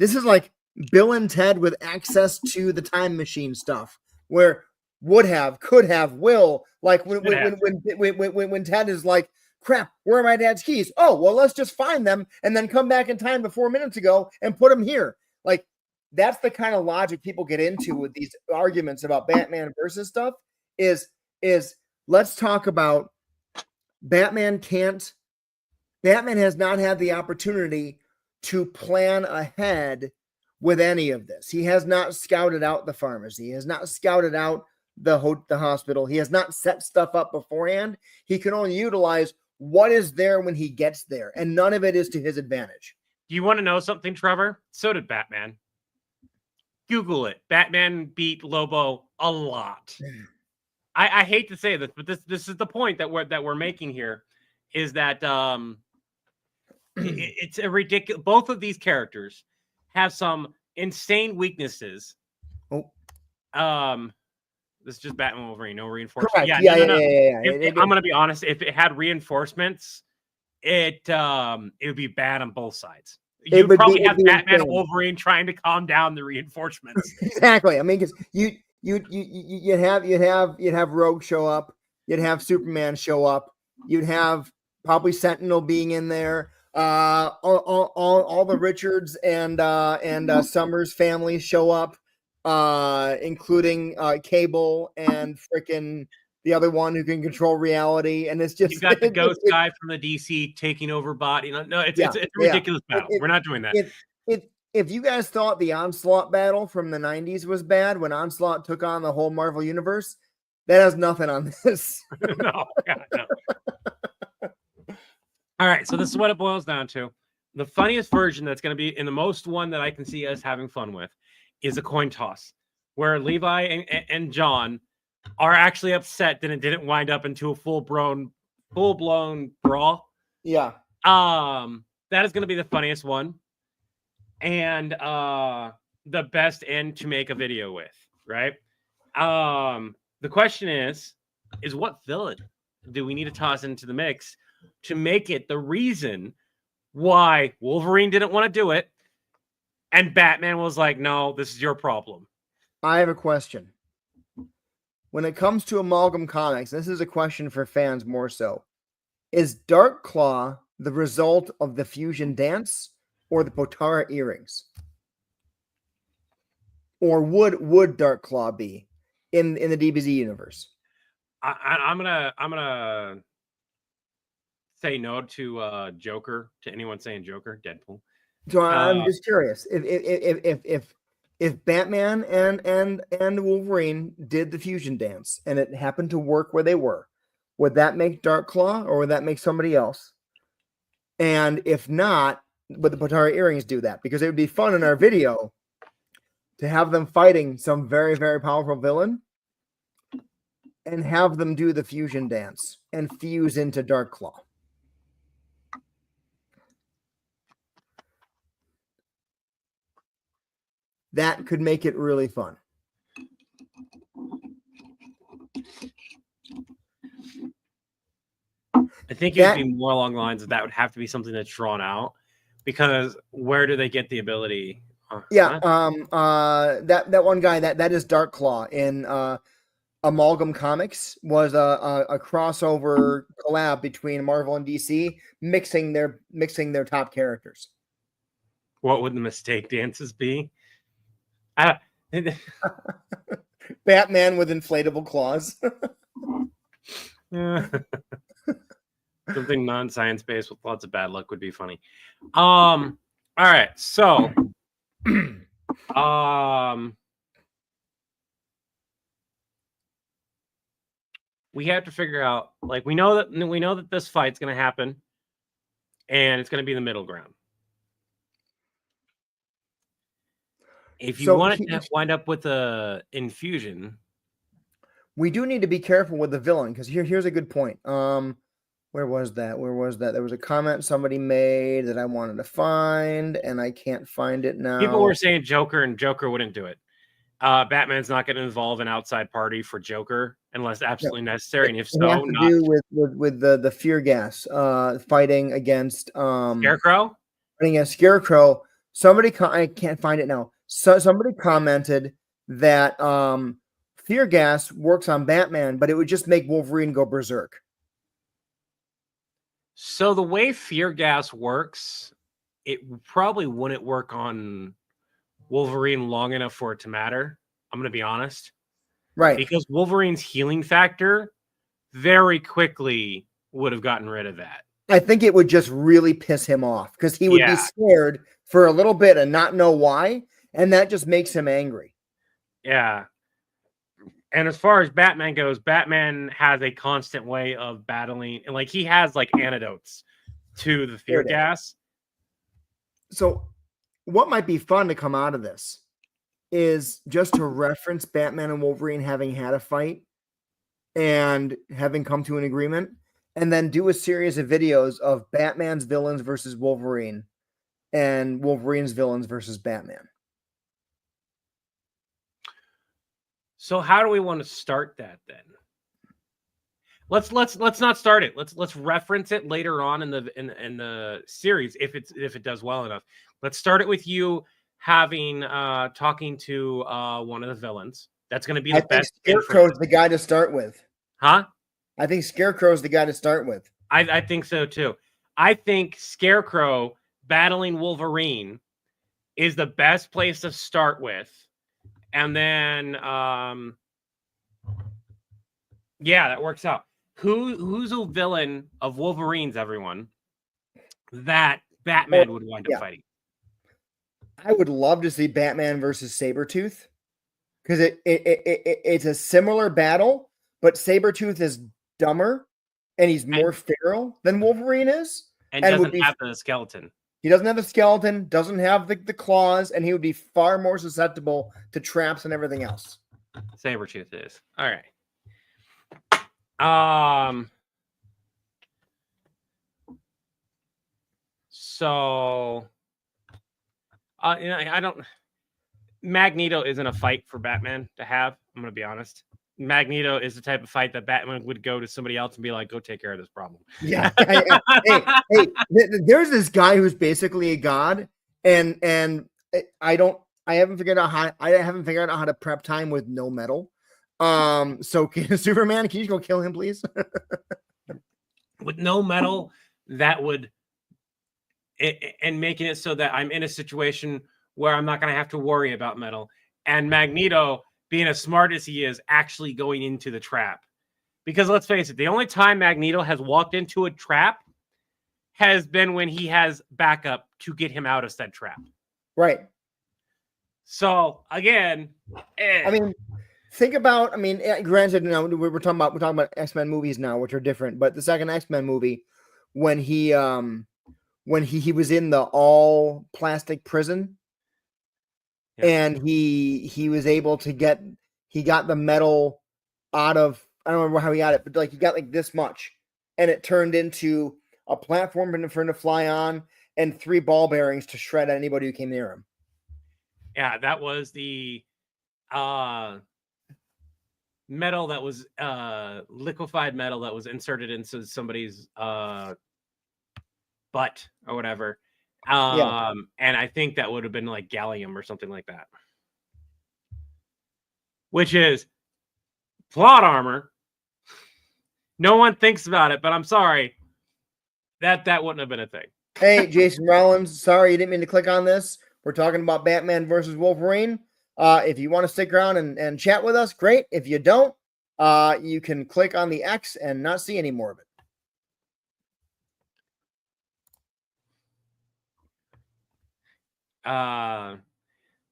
Bill and Ted with access to the time machine stuff, where would have, could have, will, like when Ted is like, crap, where are my dad's keys? Oh, well, let's just find them and then come back in time to 4 minutes ago and put them here. Like, that's the kind of logic people get into with these arguments about Batman versus stuff. Is let's talk about Batman has not had the opportunity to plan ahead with any of this. He has not scouted out the pharmacy. He has not scouted out the hospital. He has not set stuff up beforehand. He can only utilize what is there when he gets there, and none of it is to his advantage. Do you want to know something, Trevor? So did Batman. Google it. Batman beat Lobo a lot. I hate to say this, but this is the point that we're making here, is that it's a ridiculous. Both of these characters have some insane weaknesses. Oh, this is just Batman Wolverine, no reinforcements. correct. Yeah, Yeah. I'm gonna be honest. If it had reinforcements, it would be bad on both sides. You'd probably have Batman and Wolverine trying to calm down the reinforcements. Exactly. I mean, because you'd have Rogue show up, you'd have Superman show up, you'd have probably Sentinel being in there. All the Richards and Summers families show up, including Cable and frickin' the other one who can control reality. And it's just, you got the ghost guy from the DC taking over body. No, it's a ridiculous battle. We're not doing that. If you guys thought the Onslaught battle from the 90s was bad when Onslaught took on the whole Marvel universe, that has nothing on this. No. All right, so this is what it boils down to. The funniest version that's going to be, in the most one that I can see us having fun with, is a coin toss, where Levi and John are actually upset that it didn't wind up into a full-blown brawl. Yeah. That is going to be the funniest one. And the best end to make a video with, right? The question is what villain do we need to toss into the mix to make it the reason why Wolverine didn't want to do it and Batman was like, no, this is your problem? I have a question. When it comes to Amalgam Comics, this is a question for fans more so. Is Dark Claw the result of the fusion dance or the Potara earrings? Or would Dark Claw be in the DBZ universe? I'm gonna say no to Joker, to anyone saying Joker, Deadpool. So I'm just curious if Batman and Wolverine did the fusion dance and it happened to work where they were, would that make Dark Claw or would that make somebody else? And if not, would the Potara earrings do that? Because it would be fun in our video to have them fighting some very, very powerful villain and have them do the fusion dance and fuse into Dark Claw. That could make it really fun. I think it would be more along the lines of that would have to be something that's drawn out, because where do they get the ability? That one guy that is Dark Claw in Amalgam Comics was a crossover collab between Marvel and DC, mixing their top characters. What would the mistake dances be? Batman with inflatable claws. Something non-science based with lots of bad luck would be funny. All right, so we have to figure out, like, we know that this fight's going to happen and it's going to be the middle ground. If you want it to wind up with a infusion, we do need to be careful with the villain, because here's a good point. Where was that? There was a comment somebody made that I wanted to find, and I can't find it now. People were saying Joker, and Joker wouldn't do it. Batman's not going to involve an outside party for Joker unless absolutely necessary, and if so, it has to do with the fear gas fighting against Scarecrow. Fighting against Scarecrow. Somebody, I can't find it now. So somebody commented that fear gas works on Batman, but it would just make Wolverine go berserk. So the way fear gas works, it probably wouldn't work on Wolverine long enough for it to matter. I'm going to be honest. Right. Because Wolverine's healing factor very quickly would have gotten rid of that. I think it would just really piss him off because he would be scared for a little bit and not know why. And that just makes him angry. Yeah. And as far as Batman goes, Batman has a constant way of battling. And like he has like antidotes to the fear gas. So what might be fun to come out of this is just to reference Batman and Wolverine having had a fight and having come to an agreement, and then do a series of videos of Batman's villains versus Wolverine and Wolverine's villains versus Batman. So how do we want to start that then? Let's not start it. Let's reference it later on in the series if it does well enough. Let's start it with you having talking to one of the villains. That's going to be the best. Scarecrow's the guy to start with. Huh? I think Scarecrow's the guy to start with. I think so too. I think Scarecrow battling Wolverine is the best place to start with. And then yeah, that works out. Who's a villain of Wolverine's, everyone, that Batman would wind up fighting? I would love to see Batman versus Sabretooth because it's a similar battle, but Sabretooth is dumber and he's more feral than Wolverine is. And doesn't have the skeleton. He doesn't have the skeleton, doesn't have the claws, and he would be far more susceptible to traps and everything else. Sabretooth is. All right. So I don't. Magneto isn't a fight for Batman to have. I'm gonna be honest. Magneto is the type of fight that Batman would go to somebody else and be like, "Go take care of this problem." Yeah. hey, there's this guy who's basically a god, and I haven't figured out how to prep time with no metal. So Superman, can you go kill him, please? With no metal, that would, and making it so that I'm in a situation where I'm not going to have to worry about metal. And Magneto, being as smart as he is, actually going into the trap. Because let's face it, the only time Magneto has walked into a trap has been when he has backup to get him out of said trap. Right. So again, I mean, think about. I mean, granted, we're talking about X-Men movies now, which are different. But the second X-Men movie, when he was in the all plastic prison, and he was able to got the metal out of. I don't remember how he got it, but like he got like this much, and it turned into a platform for him to fly on and 3 ball bearings to shred anybody who came near him. Yeah, that was the metal that was liquefied metal that was inserted into somebody's butt or whatever. And I think that would have been like gallium or something like that, which is plot armor. No one thinks about it, but I'm sorry that wouldn't have been a thing. Hey, Jason Rollins, sorry you didn't mean to click on this. We're talking about Batman versus Wolverine. If you want to stick around and chat with us, great. If you don't, you can click on the X and not see any more of it.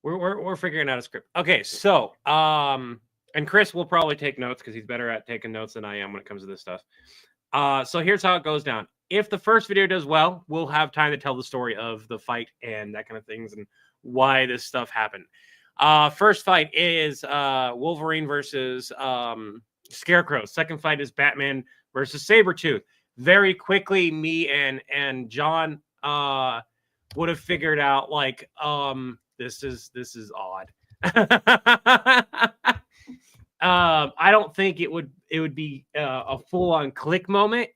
We're figuring out a script. Okay, so and Chris will probably take notes because he's better at taking notes than I am when it comes to this stuff. So here's how it goes down. If the first video does well, we'll have time to tell the story of the fight and that kind of things and why this stuff happened. First fight is Wolverine versus Scarecrow. Second fight is Batman versus Sabretooth. Very quickly, me and John would have figured out like this is odd. I don't think it would be a full-on click moment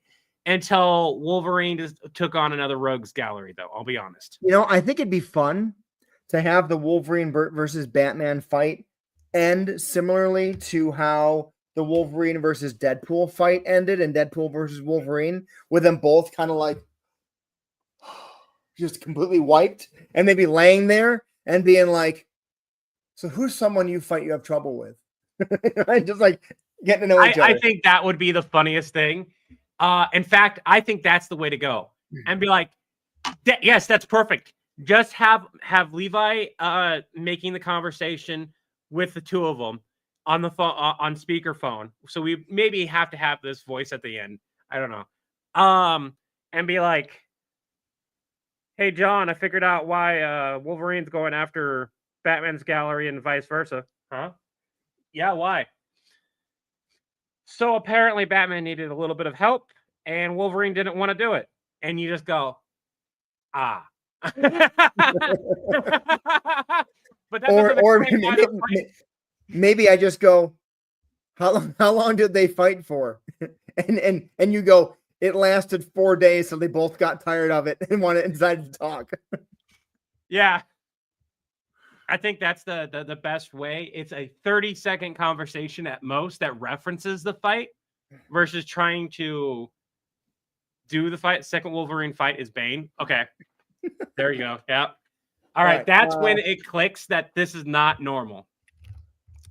until Wolverine just took on another rogues gallery, though. I'll be honest. I think it'd be fun to have the Wolverine versus Batman fight end similarly to how the Wolverine versus Deadpool fight ended in Deadpool versus Wolverine, with them both kind of like just completely wiped and maybe laying there and being like, So who's someone you fight you have trouble with? Just like getting to know each other. I think that would be the funniest thing. In fact, I think that's the way to go. And be like, yes, that's perfect. Just have Levi making the conversation with the two of them on the phone, on speakerphone. So we maybe have to have this voice at the end. I don't know. And be like, hey, John, I figured out why Wolverine's going after Batman's gallery and vice versa. Huh? Yeah, why? So apparently Batman needed a little bit of help and Wolverine didn't want to do it. And you just go, ah. But that or maybe I just go, how long did they fight for? and you go, it lasted 4 days, so they both got tired of it and decided to talk. Yeah. I think that's the best way. It's a 30-second conversation at most that references the fight versus trying to do the fight. Second Wolverine fight is Bane. Okay. There you go. Yeah. All right. That's when it clicks that this is not normal.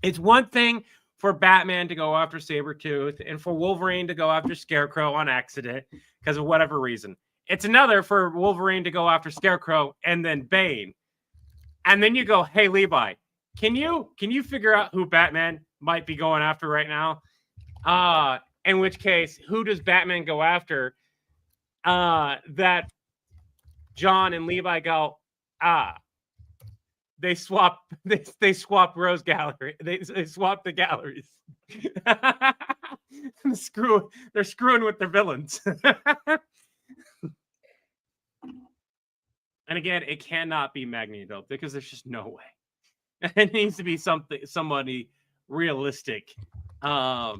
It's one thing for Batman to go after Sabretooth and for Wolverine to go after Scarecrow on accident because of whatever reason. It's another for Wolverine to go after Scarecrow and then Bane. And then you go, hey, Levi, can you figure out who Batman might be going after right now? In which case, who does Batman go after? That John and Levi go, they swap Rose Gallery. They swap the galleries. They're screwing with their villains. And again, it cannot be Magneto because there's just no way. It needs to be somebody realistic that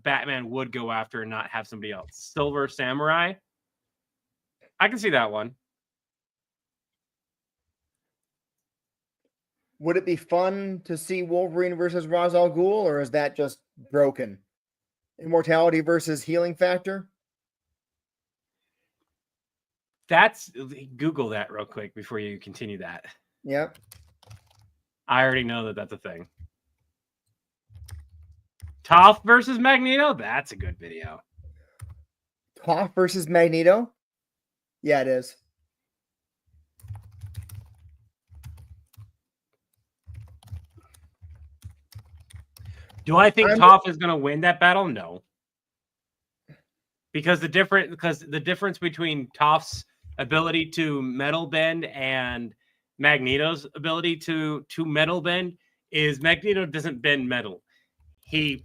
Batman would go after and not have somebody else. Silver Samurai. I can see that one. Would it be fun to see Wolverine versus Ra's al Ghul, or is that just broken? Immortality versus healing factor? Google that real quick before you continue that. Yep. I already know that that's a thing. Toph versus Magneto? That's a good video. Toph versus Magneto? Yeah, it is. Do I think Toph is going to win that battle? No. Because the difference between Toph's ability to metal bend and Magneto's ability to metal bend is Magneto doesn't bend metal. He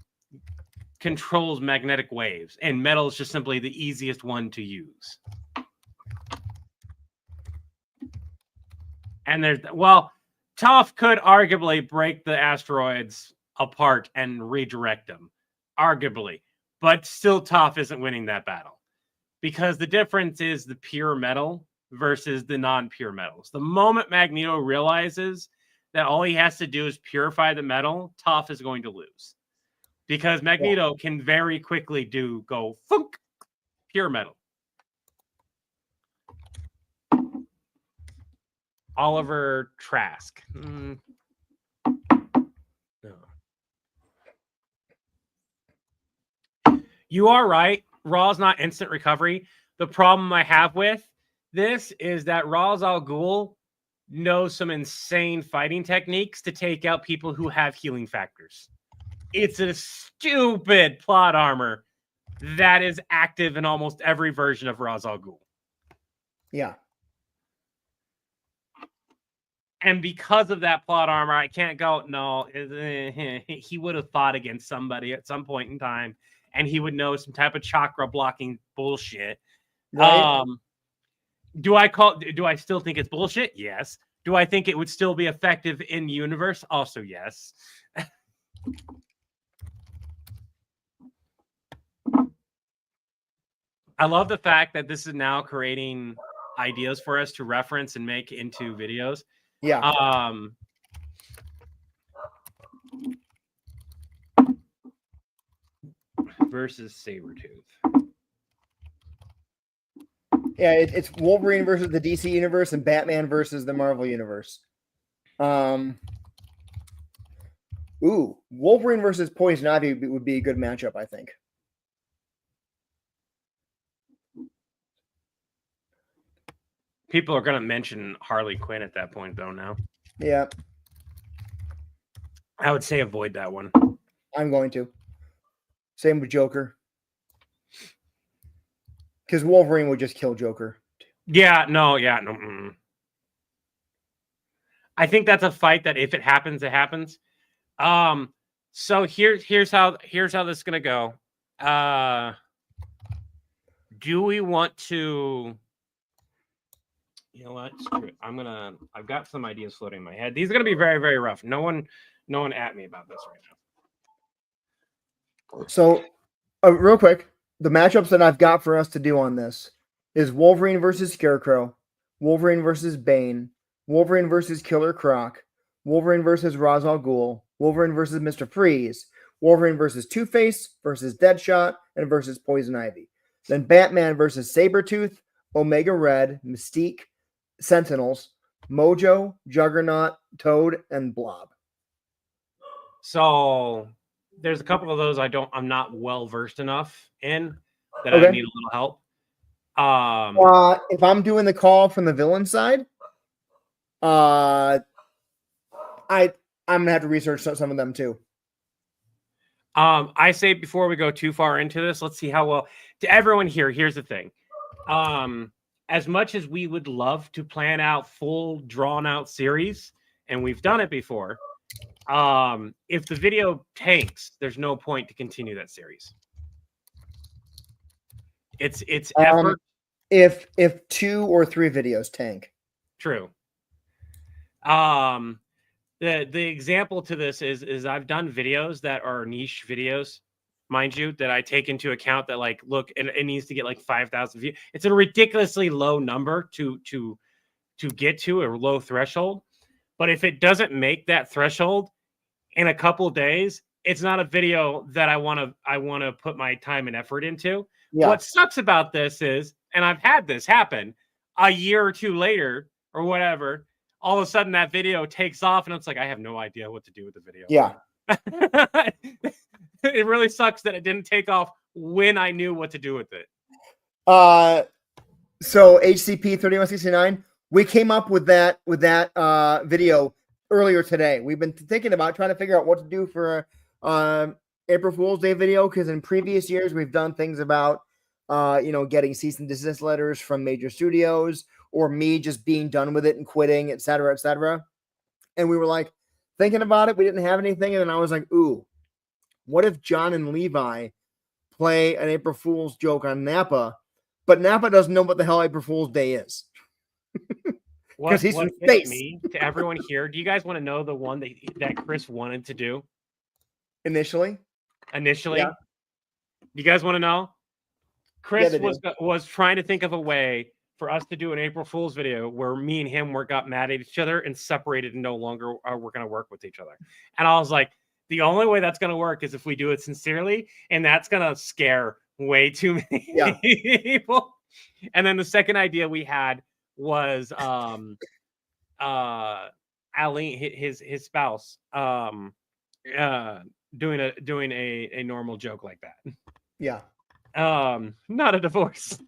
controls magnetic waves, and metal is just simply the easiest one to use. And Toph could arguably break the asteroids apart and redirect them, arguably, but still Toph isn't winning that battle because the difference is the pure metal versus the non-pure metals. The moment Magneto realizes that all he has to do is purify the metal, Toph is going to lose because Magneto can very quickly go funk, pure metal. Oliver Trask. No. You are right. Raw's not instant recovery. The problem I have with this is that Ra's al Ghul knows some insane fighting techniques to take out people who have healing factors. It's a stupid plot armor that is active in almost every version of Ra's al Ghul. Yeah. And because of that plot armor, I can't go, no, he would have fought against somebody at some point in time, and he would know some type of chakra blocking bullshit. Right. Do I still think it's bullshit? Yes. Do I think it would still be effective in universe? Also, yes. I love the fact that this is now creating ideas for us to reference and make into videos. Yeah. Versus Sabretooth. Yeah, it's Wolverine versus the DC universe and Batman versus the Marvel universe. Ooh, Wolverine versus Poison Ivy would be a good matchup, I think. People are going to mention Harley Quinn at that point, though, now. Yeah. I would say avoid that one. I'm going to. Same with Joker. Because Wolverine would just kill Joker. Yeah, no. I think that's a fight that if it happens, it happens. So here's how this is gonna go. Do we want to? You know what? Screw it. I've got some ideas floating in my head. These are gonna be very, very rough. No one at me about this right now. So, real quick, the matchups that I've got for us to do on this is Wolverine versus Scarecrow, Wolverine versus Bane, Wolverine versus Killer Croc, Wolverine versus Ra's al Ghul, Wolverine versus Mr. Freeze, Wolverine versus Two-Face versus Deadshot, and versus Poison Ivy. Then Batman versus Sabretooth, Omega Red, Mystique, Sentinels, Mojo, Juggernaut, Toad, and Blob. So there's a couple of those I'm not well versed enough in that I need a little help. If I'm doing the call from the villain side, I'm gonna have to research some of them too. I say before we go too far into this, let's see how well. To everyone here, here's the thing. As much as we would love to plan out full drawn out series, and we've done it before, if the video tanks, there's no point to continue that series. It's effort. If 2 or 3 videos tank. True. The example to this is I've done videos that are niche videos, mind you, that I take into account that, like, look, it needs to get like 5,000 views. It's a ridiculously low number to get to, a low threshold. But if it doesn't make that threshold in a couple of days, it's not a video that I want to put my time and effort into. Yeah. What sucks about this is, and I've had this happen, a year or 2 later or whatever, all of a sudden that video takes off and it's like, I have no idea what to do with the video. Yeah. It really sucks that it didn't take off when I knew what to do with it. So HCP 3169, we came up with that video earlier today. We've been thinking about trying to figure out what to do for April Fool's Day video, because in previous years we've done things about getting cease and desist letters from major studios, or me just being done with it and quitting, et cetera, et cetera. And we were like thinking about it. We didn't have anything. And then I was like, ooh, what if John and Levi play an April Fool's joke on Nappa, but Nappa doesn't know what the hell April Fool's Day is? Because he's in space. To everyone here, do you guys want to know the one that Chris wanted to do? Initially? Yeah. You guys want to know? Chris was trying to think of a way for us to do an April Fool's video where me and him got mad at each other and separated and no longer were going to work with each other. And I was like, the only way that's going to work is if we do it sincerely, and that's going to scare way too many people. And then the second idea we had was Ali, his spouse, doing a normal joke like that. Yeah. Not a divorce.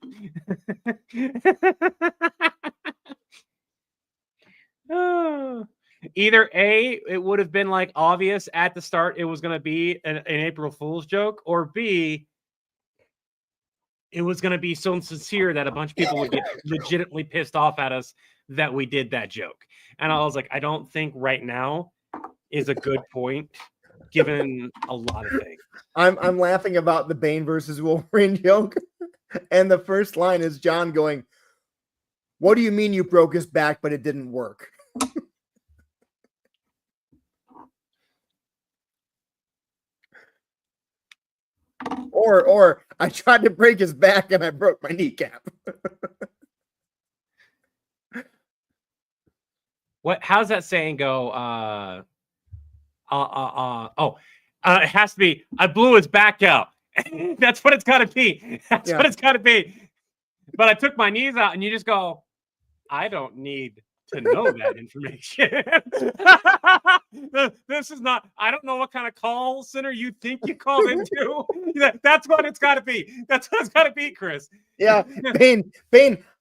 Either A, it would have been like obvious at the start it was going to be an April Fool's joke, or B, it was going to be so insincere that a bunch of people would get legitimately pissed off at us that we did that joke. And I was like, I don't think right now is a good point, given a lot of things. I'm laughing about the Bane versus Wolverine joke, and the first line is John going, "What do you mean you broke his back, but it didn't work?" Or I tried to break his back and I broke my kneecap. How's that saying go? It has to be, I blew his back out. That's what it's got to be. What it's got to be. But I took my knees out, and you just go, I don't need to know that information. This is not, I don't know what kind of call center you think you called into. That's what it's got to be. That's what it's got to be, Chris. Yeah, Bane,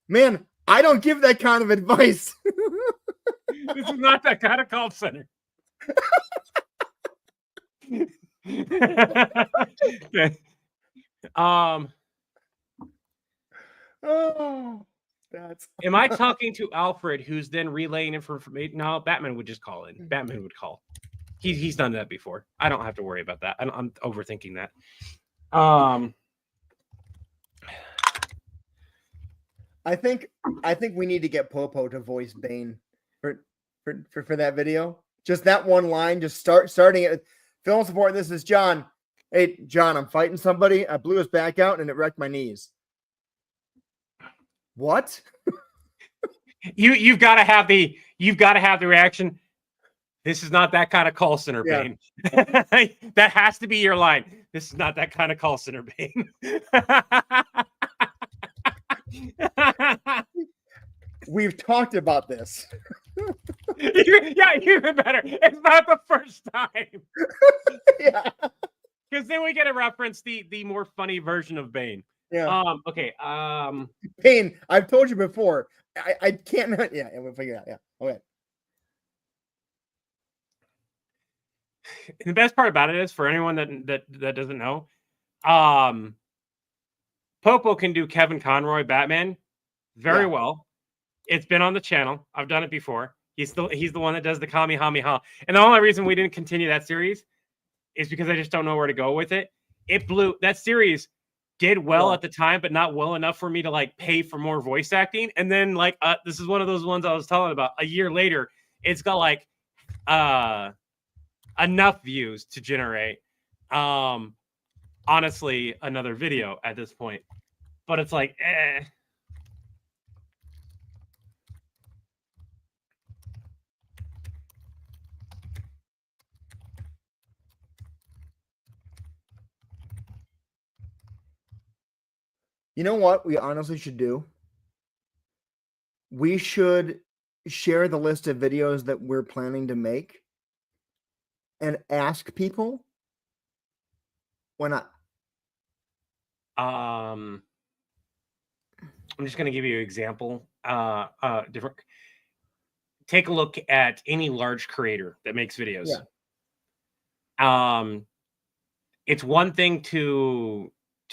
man, I don't give that kind of advice. This is not that kind of call center. Okay. Oh, that's. Am I talking to Alfred, who's then relaying information? No, Batman would just call in. Batman would call. He's done that before. I don't have to worry about that. I'm overthinking that. I think we need to get Popo to voice Bane for that video. Just that one line. Just starting it. Film support. This is John. Hey, John, I'm fighting somebody. I blew his back out and it wrecked my knees. What? You've got to have the reaction. This is not that kind of call center, Bane. That has to be your line. This is not that kind of call center, Bane. We've talked about this. Yeah, even better. It's not the first time. Yeah. Because then we get to reference the more funny version of Bane. Yeah. Okay. Bane, I've told you before. I can't. Yeah, we'll figure it out. Yeah. Okay. The best part about it is, for anyone that doesn't know, Popo can do Kevin Conroy Batman very well. It's been on the channel. I've done it before. He's the one that does the Kamehameha. And the only reason we didn't continue that series is because I just don't know where to go with it. It blew. That series did well at the time, but not well enough for me to like pay for more voice acting. And then like this is one of those ones I was telling about. A year later, it's got like enough views to generate honestly another video at this point. But it's like You know what we honestly should do? We should share the list of videos that we're planning to make and ask people. Why not? I'm just going to give you an example. Different. Take a look at any large creator that makes videos. Yeah. It's one thing to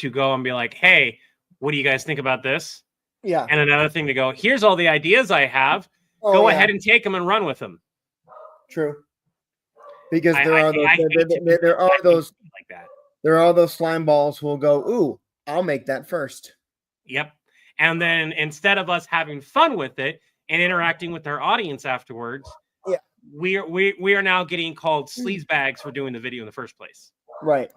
go and be like, hey, what do you guys think about this? Yeah. And another thing to go, here's all the ideas I have. Go ahead and take them and run with them. True. Because there are those like that. There are all those slime balls who will go, ooh, I'll make that first. Yep. And then instead of us having fun with it and interacting with our audience afterwards, we are now getting called sleazebags for doing the video in the first place. Right.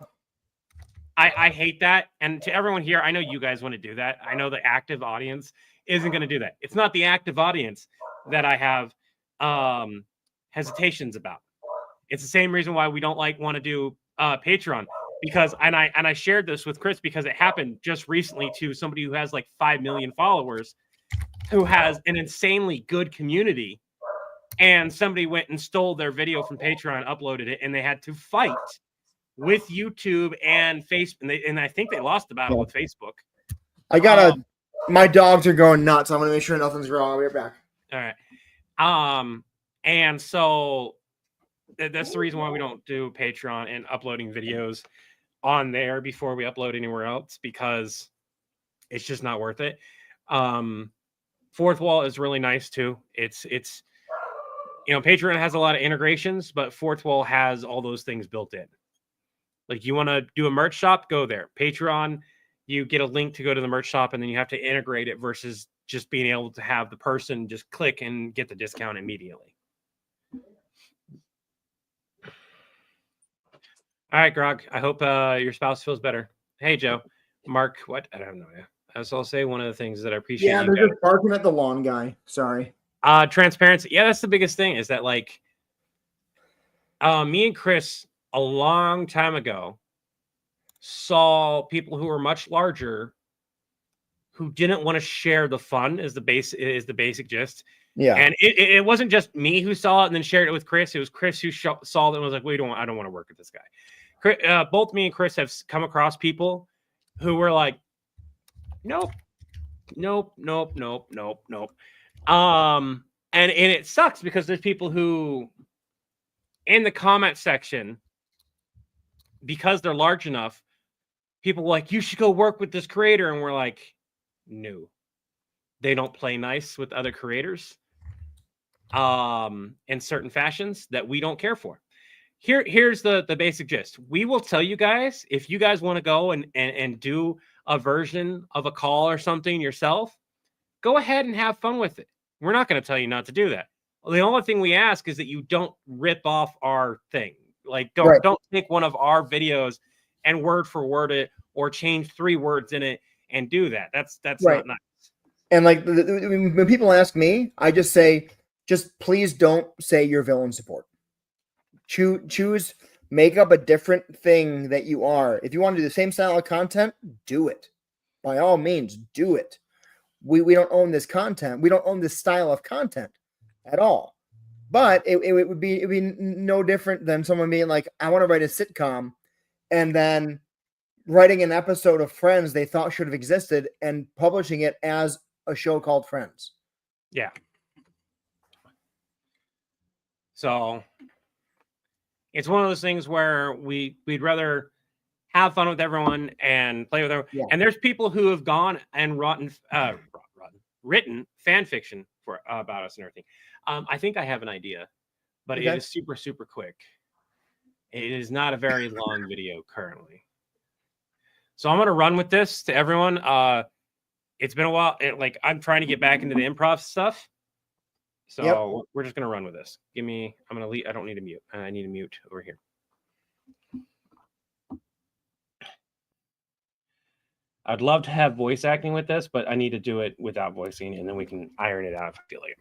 I hate that. And to everyone here, I know you guys want to do that. I know the active audience isn't going to do that. It's not the active audience that I have hesitations about. It's the same reason why we don't want to do Patreon, because and I shared this with Chris because it happened just recently to somebody who has like 5 million followers, who has an insanely good community, and somebody went and stole their video from Patreon, uploaded it, and they had to fight with YouTube and Facebook, and I think they lost the battle with Facebook. I gotta. My dogs are going nuts. I'm gonna make sure nothing's wrong. I'll be right back. All right. And so that's the reason why we don't do Patreon and uploading videos on there before we upload anywhere else, because it's just not worth it. Fourth Wall is really nice too. It's Patreon has a lot of integrations, but Fourth Wall has all those things built in. Like, you want to do a merch shop, go there. Patreon, you get a link to go to the merch shop, and then you have to integrate it versus just being able to have the person just click and get the discount immediately. All right, Grog. I hope your spouse feels better. Hey, Joe. Mark, what? I have no idea. As I'll say, one of the things that I appreciate. Yeah, they're just barking at the lawn guy. Sorry. Transparency. Yeah, that's the biggest thing, is that like me and Chris a long time ago saw people who were much larger who didn't want to share the fun, is the basic gist. Yeah. And it wasn't just me who saw it and then shared it with Chris. It was Chris who saw it and was like, I don't want to work with this guy. Both me and Chris have come across people who were like, nope. And it sucks because there's people who in the comment section, because they're large enough, people are like, you should go work with this creator. And we're like, no, they don't play nice with other creators in certain fashions that we don't care for. Here's the basic gist. We will tell you guys, if you guys want to go and do a version of a call or something yourself, go ahead and have fun with it. We're not going to tell you not to do that. The only thing we ask is that you don't rip off our thing. Like, don't take one of our videos and word for word it or change 3 words in it and do that. That's not nice. And like when people ask me, I just say, just please don't say you're villain support. Choose, make up a different thing that you are. If you want to do the same style of content, do it. By all means, do it. We don't own this content. We don't own this style of content at all. But it would be no different than someone being like, I want to write a sitcom, and then writing an episode of Friends they thought should have existed and publishing it as a show called Friends. Yeah. So it's one of those things where we'd rather have fun with everyone and play with everyone. Yeah. And there's people who have gone and written fan fiction for about us and everything. I think I have an idea, but it is super, super quick. It is not a very long video currently. So I'm going to run with this to everyone. It's been a while. I'm trying to get back into the improv stuff. So we're just going to run with this. I'm going to leave. I don't need a mute. I need a mute over here. I'd love to have voice acting with this, but I need to do it without voicing, and then we can iron it out if I feel like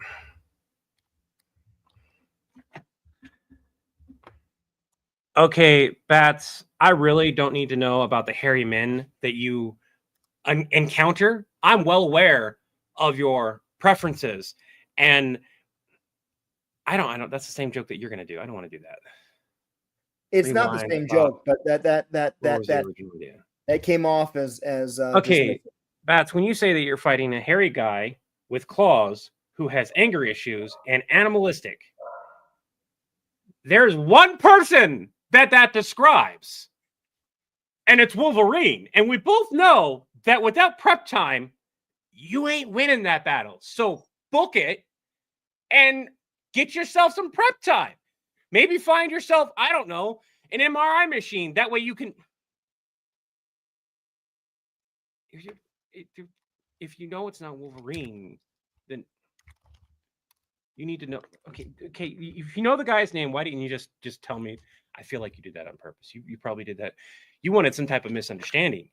it. Okay, Bats, I really don't need to know about the hairy men that you encounter. I'm well aware of your preferences, and I don't. That's the same joke that you're going to do. I don't want to do that. It's not the same joke, but that came off as okay. Bats, when you say that you're fighting a hairy guy with claws who has anger issues and animalistic, there's one person that describes, and it's Wolverine. And we both know that without prep time, you ain't winning that battle. So book it and get yourself some prep time. Maybe find yourself, I don't know, an MRI machine. That way you can... If you know it's not Wolverine, then you need to know. Okay. If you know the guy's name, why didn't you just tell me? I feel like you did that on purpose. You probably did that. You wanted some type of misunderstanding.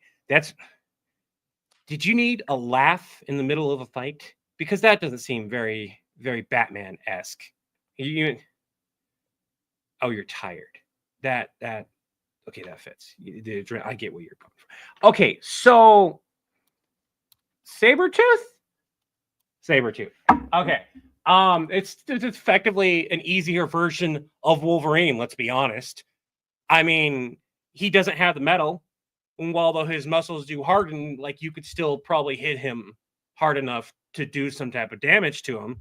Did you need a laugh in the middle of a fight? Because that doesn't seem very, very Batman-esque. You're tired. That okay, that fits. I get where you're coming from. Okay, so Sabretooth. Okay. It's effectively an easier version of Wolverine, let's be honest. I mean, he doesn't have the metal, and although his muscles do harden, like you could still probably hit him hard enough to do some type of damage to him.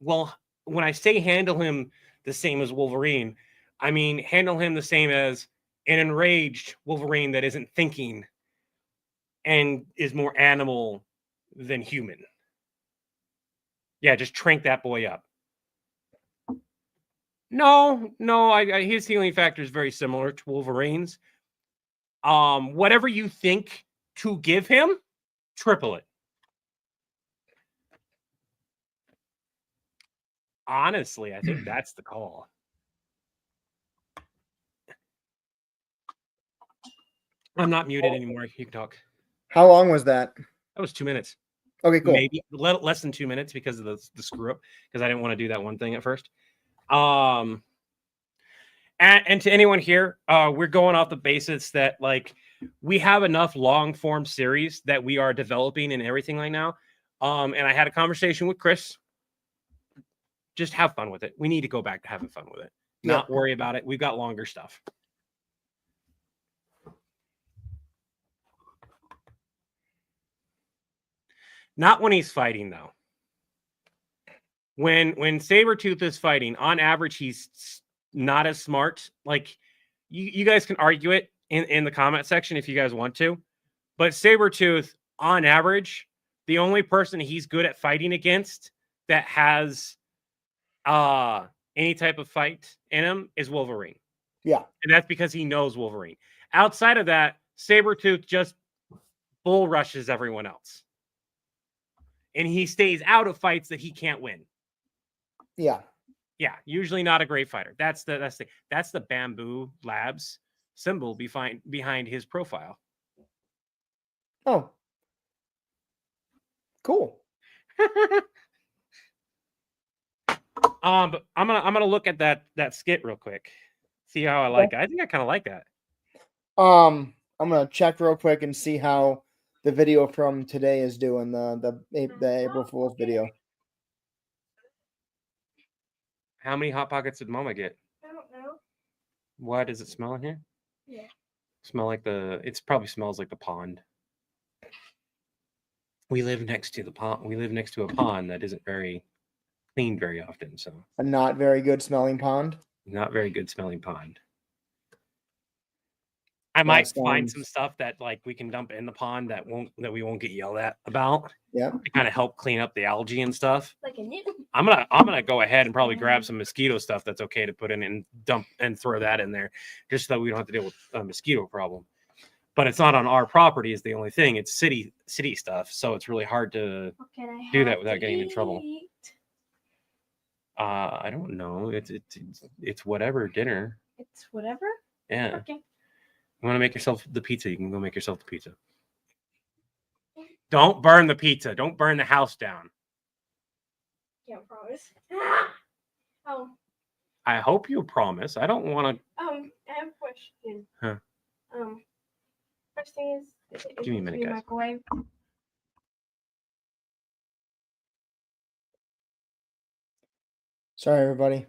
Well, when I say handle him the same as Wolverine, I mean handle him the same as an enraged Wolverine that isn't thinking and is more animal than human. Yeah, just trank that boy up. No, his healing factor is very similar to Wolverine's. Whatever you think to give him, triple it. Honestly, I think that's the call. I'm not muted anymore. You can talk. How long was that? That was 2 minutes. Okay, cool. Maybe less than 2 minutes because of the screw up, because I didn't want to do that one thing at first. And to anyone here, we're going off the basis that like we have enough long form series that we are developing and everything right now. And I had a conversation with Chris. Just have fun with it. We need to go back to having fun with it. Not worry about it. We've got longer stuff. Not when he's fighting, though. When Sabretooth is fighting, on average, he's not as smart. Like, you guys can argue it in the comment section if you guys want to. But Sabretooth, on average, the only person he's good at fighting against that has any type of fight in him is Wolverine. Yeah. And that's because he knows Wolverine. Outside of that, Sabretooth just bull rushes everyone else. And he stays out of fights that he can't win. Yeah. Yeah, usually not a great fighter. That's the Bamboo Labs symbol behind his profile. Oh. Cool. But I'm gonna look at that skit real quick. See how I like it. I think I kind of like that. I'm gonna check real quick and see how the video from today is doing, the April Fool's video. How many Hot Pockets did Mama get? I don't know. Why does it smell in here? Yeah. Smell like it probably smells like the pond. We live next to the pond. We live next to a pond that isn't very cleaned very often, so A not very good smelling pond. not very good smelling pond. I might find some stuff that like we can dump in the pond that we won't get yelled at about. Yeah. To kind of help clean up the algae and stuff. Like a new. I'm gonna go ahead and probably grab some mosquito stuff that's okay to put in and dump and throw that in there, just so that we don't have to deal with a mosquito problem. But it's not on our property is the only thing. It's city stuff, so it's really hard to do that without getting in trouble. I don't know. It's whatever dinner. It's whatever. Yeah. Okay. You want to make yourself the pizza? You can go make yourself the pizza. Don't burn the pizza. Don't burn the house down. Can't promise. Oh. I hope you promise. I don't want to. I have a question. Huh. First thing is, Give me a minute, guys. Microwave. Sorry, everybody.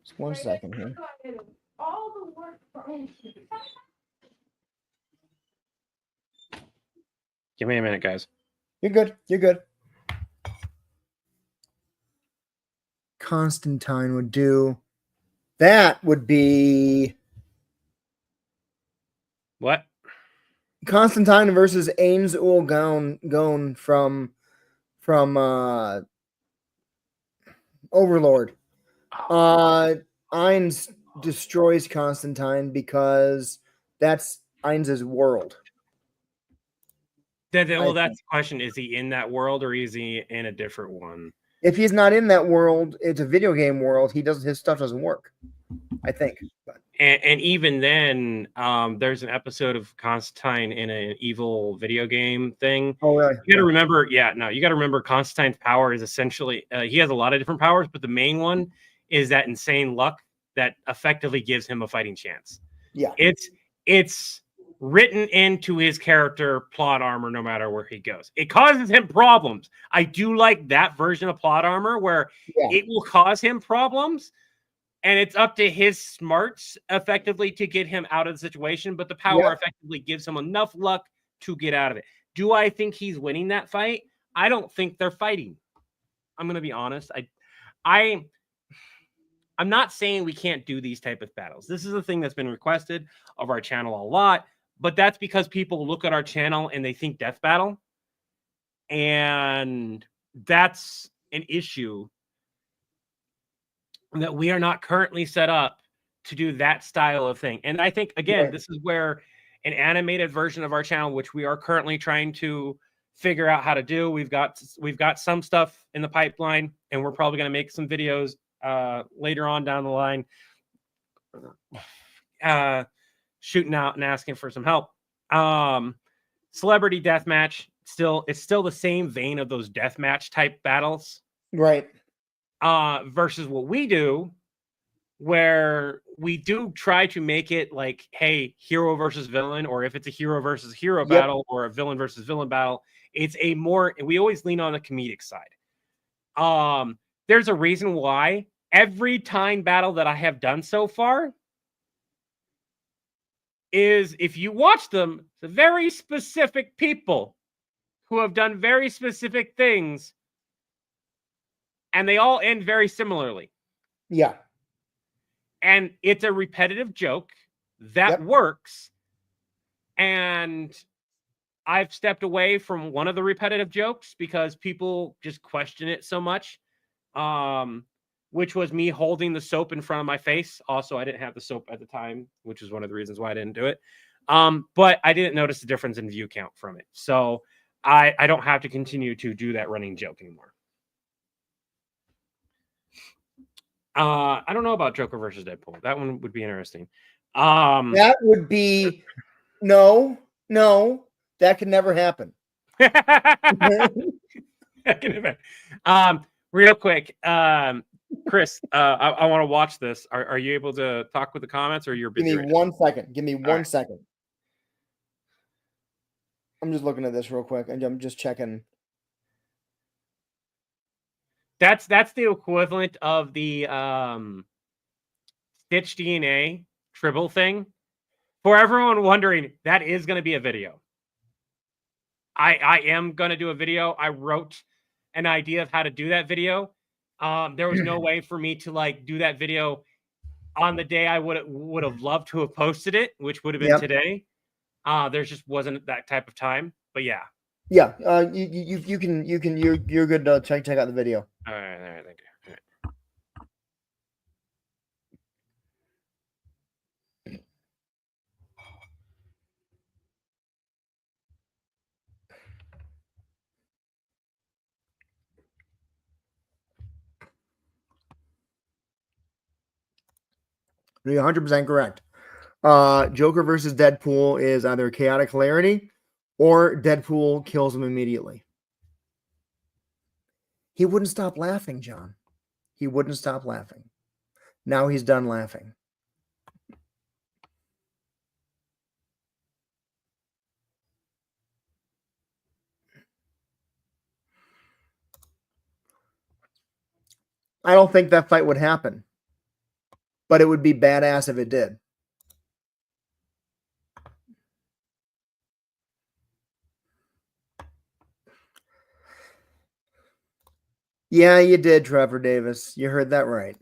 Just 1 second here. All the work for Give me a minute, guys. You're good. You're good. Constantine would do. That would be What? Constantine versus Ains Ul Gone from Overlord. Ainz destroys Constantine because that's Ainz's world. That's the question. Is he in that world or is he in a different one? If he's not in that world, it's a video game world. His stuff doesn't work, I think. But. And even then, there's an episode of Constantine in an evil video game thing. Oh, really? You got to remember, you got to remember Constantine's power is essentially, he has a lot of different powers, but the main one is that insane luck that effectively gives him a fighting chance. Yeah. It's written into his character plot armor no matter where he goes. It causes him problems. I do like that version of plot armor where it will cause him problems. And it's up to his smarts effectively to get him out of the situation. But the power effectively gives him enough luck to get out of it. Do I think he's winning that fight? I don't think they're fighting. I'm going to be honest. I'm not saying we can't do these type of battles. This is a thing that's been requested of our channel a lot. But that's because people look at our channel and they think death battle. And that's an issue that we are not currently set up to do that style of thing. And I think, again, this is where an animated version of our channel, which we are currently trying to figure out how to do. We've got some stuff in the pipeline, and we're probably going to make some videos later on down the line, shooting out and asking for some help. Celebrity deathmatch, it's still the same vein of those deathmatch type battles. Right. Versus what we do where we do try to make it like, hey, hero versus villain, or if it's a hero versus hero battle or a villain versus villain battle, it's a more, we always lean on the comedic side. There's a reason why every time battle that I have done so far is, if you watch them, the very specific people who have done very specific things, and they all end very similarly. Yeah. And it's a repetitive joke that works. And I've stepped away from one of the repetitive jokes because people just question it so much. Which was me holding the soap in front of my face. Also, I didn't have the soap at the time, which is one of the reasons why I didn't do it. But I didn't notice the difference in view count from it. So I don't have to continue to do that running joke anymore. I don't know about Joker versus Deadpool. That one would be interesting. That would be no, that could never happen. Real quick, Chris, I want to watch this. Are you able to talk with the comments, or you're busy? Give me 1 second. Give me one second. I'm just looking at this real quick, and I'm just checking. That's the equivalent of the Stitch DNA Tribble thing. For everyone wondering, that is going to be a video. I am going to do a video. I wrote an idea of how to do that video. There was no way for me to like do that video on the day I would have loved to have posted it, which would have been today. There just wasn't that type of time. But yeah. Yeah. You're good to check out the video. All right, thank you. All right. You're 100% correct. Joker versus Deadpool is either chaotic hilarity or Deadpool kills him immediately. He wouldn't stop laughing, John. He wouldn't stop laughing. Now he's done laughing. I don't think that fight would happen, but it would be badass if it did. Yeah, you did, Trevor Davis. You heard that right.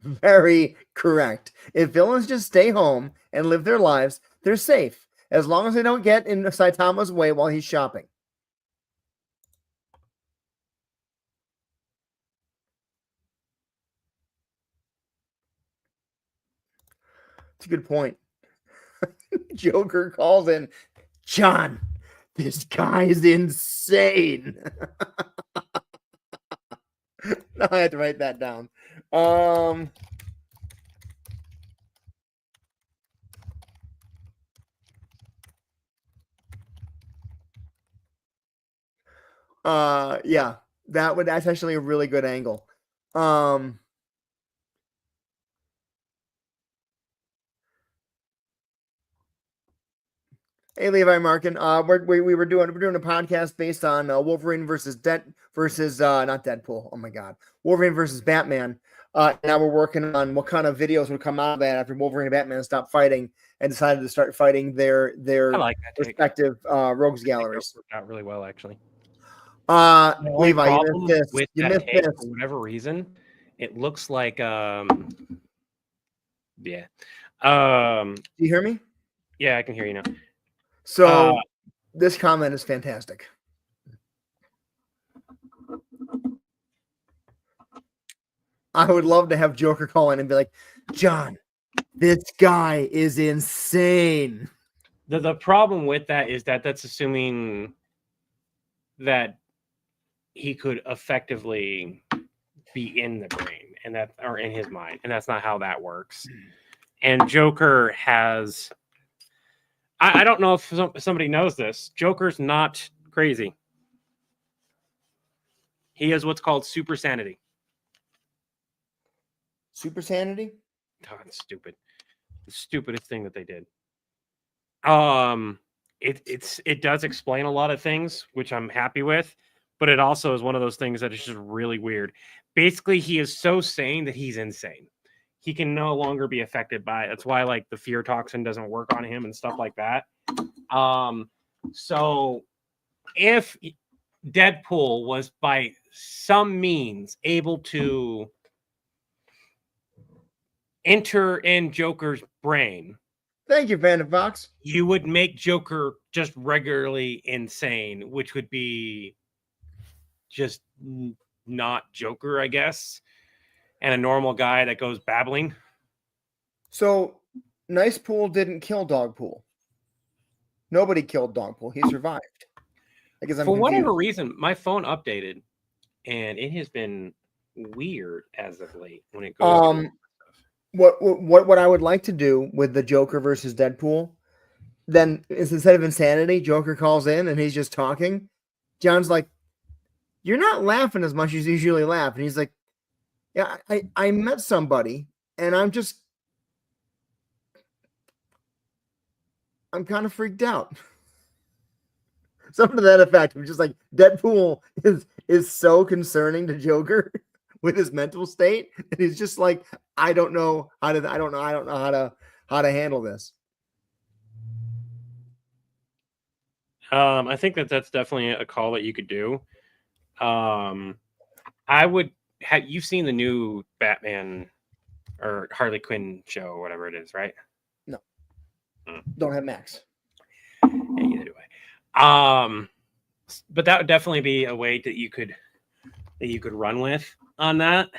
Very correct. If villains just stay home and live their lives, they're safe, as long as they don't get in Saitama's way while he's shopping. It's a good point. Joker calls in, John, this guy's insane. No, I had to write that down. Yeah, that's actually a really good angle. Hey, Levi Markin. We're doing a podcast based on Wolverine versus not Deadpool. Oh my God, Wolverine versus Batman. Now we're working on what kind of videos would come out of that after Wolverine and Batman stopped fighting and decided to start fighting their respective rogues galleries. Worked out really well, actually. Levi, you missed this. You missed this. For whatever reason, it looks like yeah. Do you hear me? Yeah, I can hear you now. So this comment is fantastic. I would love to have Joker call in and be like, John, this guy is insane. The problem with that is that that's assuming that he could effectively be in the brain and that, or in his mind, and that's not how that works. And Joker has, I don't know if somebody knows this, Joker's not crazy. He has what's called super sanity. Super sanity? Oh, that's stupid. The stupidest thing that they did. It does explain a lot of things, which I'm happy with, but it also is one of those things that is just really weird. Basically, he is so sane that he's insane. He can no longer be affected by it. That's why like the fear toxin doesn't work on him and stuff like that. So if Deadpool was by some means able to enter in Joker's brain, Thank you, Panda Fox. you would make Joker just regularly insane, which would be just not Joker, I guess, and a normal guy that goes babbling. So, Nice Pool didn't kill Dogpool. Nobody killed Dogpool. He survived. I guess I'm For confused. whatever reason, my phone updated, and it has been weird as of late when it goes. To What I would like to do with the Joker versus Deadpool, then is instead of insanity, Joker calls in and he's just talking. John's like, "You're not laughing as much as you usually laugh," and he's like, "Yeah, I met somebody, and I'm kind of freaked out." Something to that effect. I'm just like, Deadpool is so concerning to Joker with his mental state, and he's just like, I don't know how to handle this. I think that's definitely a call that you could do. I would have you've seen the new Batman or Harley Quinn show or whatever it is, right? No, don't have Max. Yeah, neither do I. But that would definitely be a way that you could run with on that.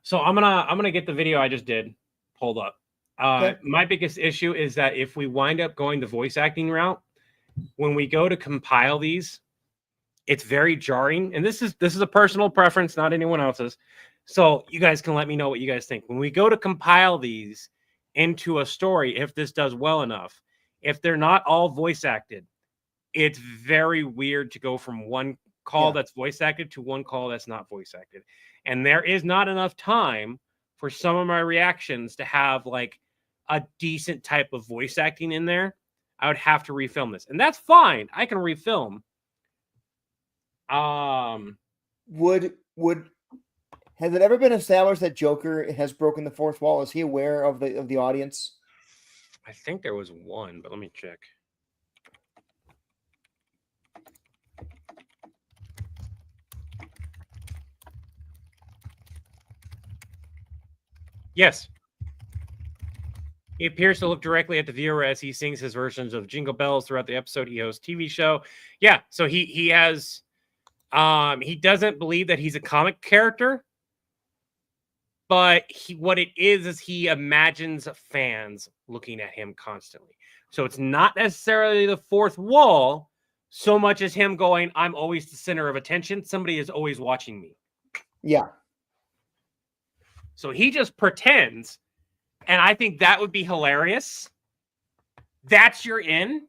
So I'm gonna get the video I just did pulled up. Okay. My biggest issue is that if we wind up going the voice acting route, when we go to compile these, it's very jarring. And this is a personal preference, not anyone else's. So you guys can let me know what you guys think. When we go to compile these into a story, if this does well enough, if they're not all voice acted, it's very weird to go from one call that's voice acted to one call that's not voice acted. And there is not enough time for some of my reactions to have like a decent type of voice acting in there. I would have to refilm this, and that's fine. I can refilm. Would has it ever been established that Joker has broken the fourth wall? Is he aware of the audience? I think there was one, but let me check. Yes. He appears to look directly at the viewer as he sings his versions of Jingle Bells throughout the episode. He hosts TV show. Yeah, so he has he doesn't believe that he's a comic character, but what it is he imagines fans looking at him constantly. So it's not necessarily the fourth wall so much as him going, I'm always the center of attention. Somebody is always watching me. Yeah. So he just pretends, and I think that would be hilarious. That's your in.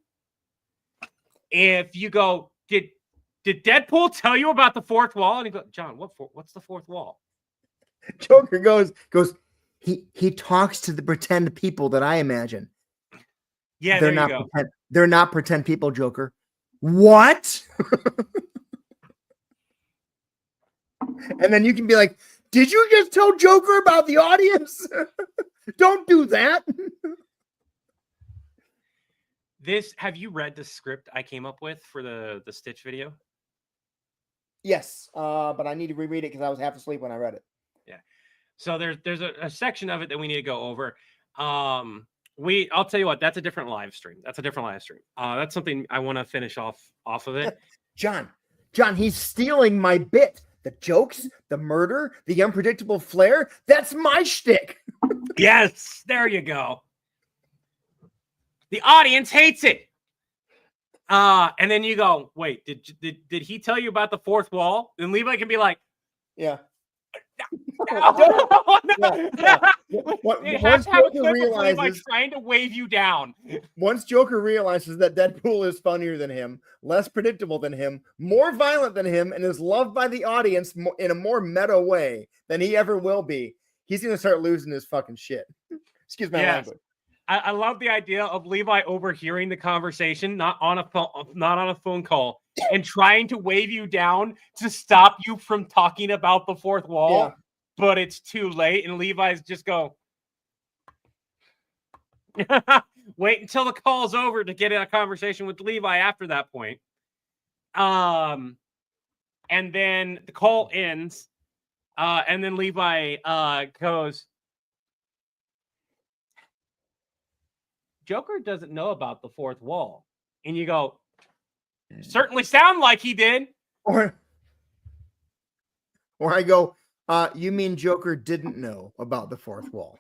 If you go, did Deadpool tell you about the fourth wall? And he goes, John, what's the fourth wall? Joker goes, he talks to the pretend people that I imagine. Yeah, they're not pretend, they're not pretend people, Joker. What? And then you can be like, did you just tell Joker about the audience? Don't do that. Have you read the script I came up with for the Stitch video? Yes, but I need to reread it because I was half asleep when I read it. Yeah. So there's a section of it that we need to go over. I'll tell you what, that's a different live stream. That's something I want to finish off of it. John, he's stealing my bit. The jokes, the murder, the unpredictable flair. That's my shtick. Yes, there you go. The audience hates it. And then you go, wait, did he tell you about the fourth wall? And Levi can be like, yeah. It has to have a clip of Levi trying to wave you down. Once Joker realizes that Deadpool is funnier than him, less predictable than him, more violent than him, and is loved by the audience in a more meta way than he ever will be, he's going to start losing his fucking shit. Excuse my language. I love the idea of Levi overhearing the conversation, not on a phone call, and trying to wave you down to stop you from talking about the fourth wall, but it's too late, and Levi's just go, wait until the call's over to get in a conversation with Levi after that point. And then the call ends, and then Levi goes, Joker doesn't know about the fourth wall. And you go, certainly sound like he did. Or I go, you mean Joker didn't know about the fourth wall?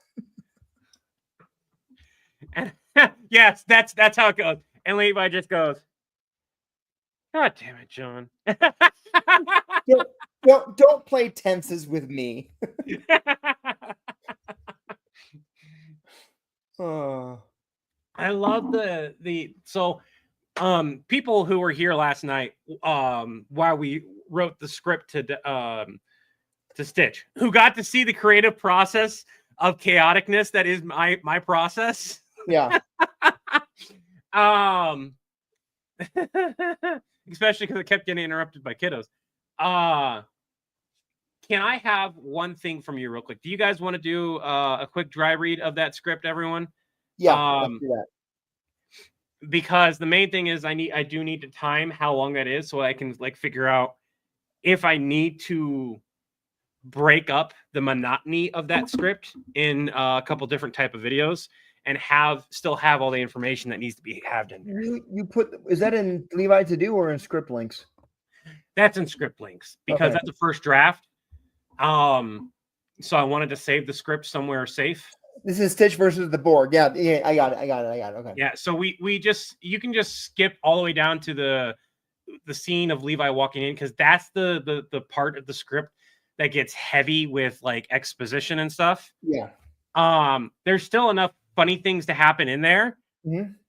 And yes, that's how it goes. And Levi just goes, God damn it, John. Don't play tenses with me. Oh. I love so people who were here last night while we wrote the script to Stitch, who got to see the creative process of chaoticness that is my process. Yeah. Especially because it kept getting interrupted by kiddos. Can I have one thing from you real quick? Do you guys want to do a quick dry read of that script, everyone? Yeah, let's do that. Because the main thing is I do need to time how long that is so I can like figure out if I need to break up the monotony of that script in a couple different type of videos and still have all the information that needs to be halved in there. You is that in Levi to do or in script links? That's in script links because that's the first draft. So I wanted to save the script somewhere safe. This is Stitch versus the Borg. Yeah, I got it. Okay. Yeah, so you can just skip all the way down to the scene of Levi walking in because that's the part of the script that gets heavy with like exposition and stuff. Yeah. There's still enough funny things to happen in there,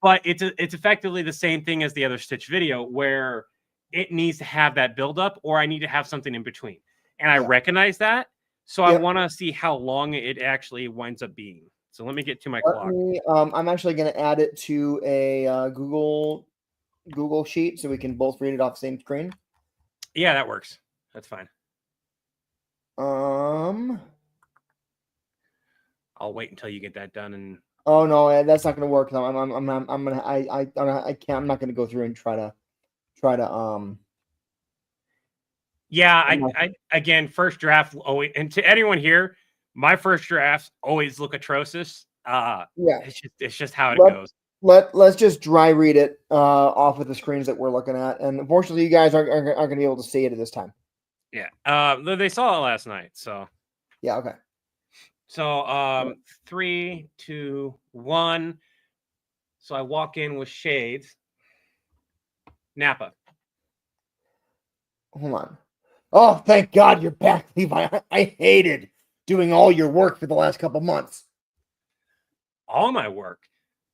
but it's effectively the same thing as the other Stitch video where it needs to have that build up or I need to have something in between. And I recognize that. So I want to see how long it actually winds up being. So let me get to my clock. I'm actually going to add it to a Google sheet so we can both read it off the same screen. Yeah, that works. That's fine. I'll wait until you get that done. And oh no, that's not going to work. I'm not going to go through and try to. Yeah, I again, first draft always, and to anyone here, my first drafts always look atrocious. It's just how it goes. Let's just dry read it off of the screens that we're looking at, and unfortunately, you guys aren't going to be able to see it at this time. Yeah, they saw it last night, so yeah, okay. So 3, 2, 1. So I walk in with shades. Napa. Hold on. Oh, thank God you're back, Levi. I hated doing all your work for the last couple months. All my work?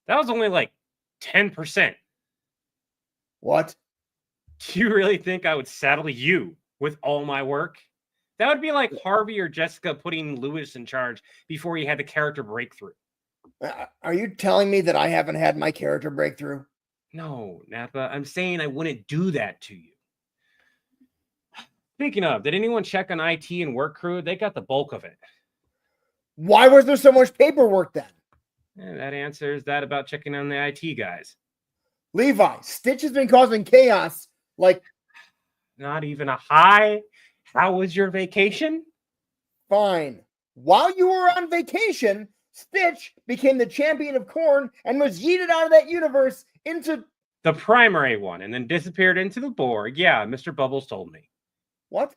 That was only like 10%. What? Do you really think I would saddle you with all my work? That would be like Harvey or Jessica putting Lewis in charge before he had the character breakthrough. Are you telling me that I haven't had my character breakthrough? No, Napa. I'm saying I wouldn't do that to you. Speaking of, did anyone check on IT and work crew? They got the bulk of it. Why was there so much paperwork then? That answers that about checking on the IT guys. Levi, Stitch has been causing chaos. Like, not even a hi. How was your vacation? Fine. While you were on vacation, Stitch became the champion of corn and was yeeted out of that universe into the primary one and then disappeared into the Borg. Yeah, Mr. Bubbles told me. What?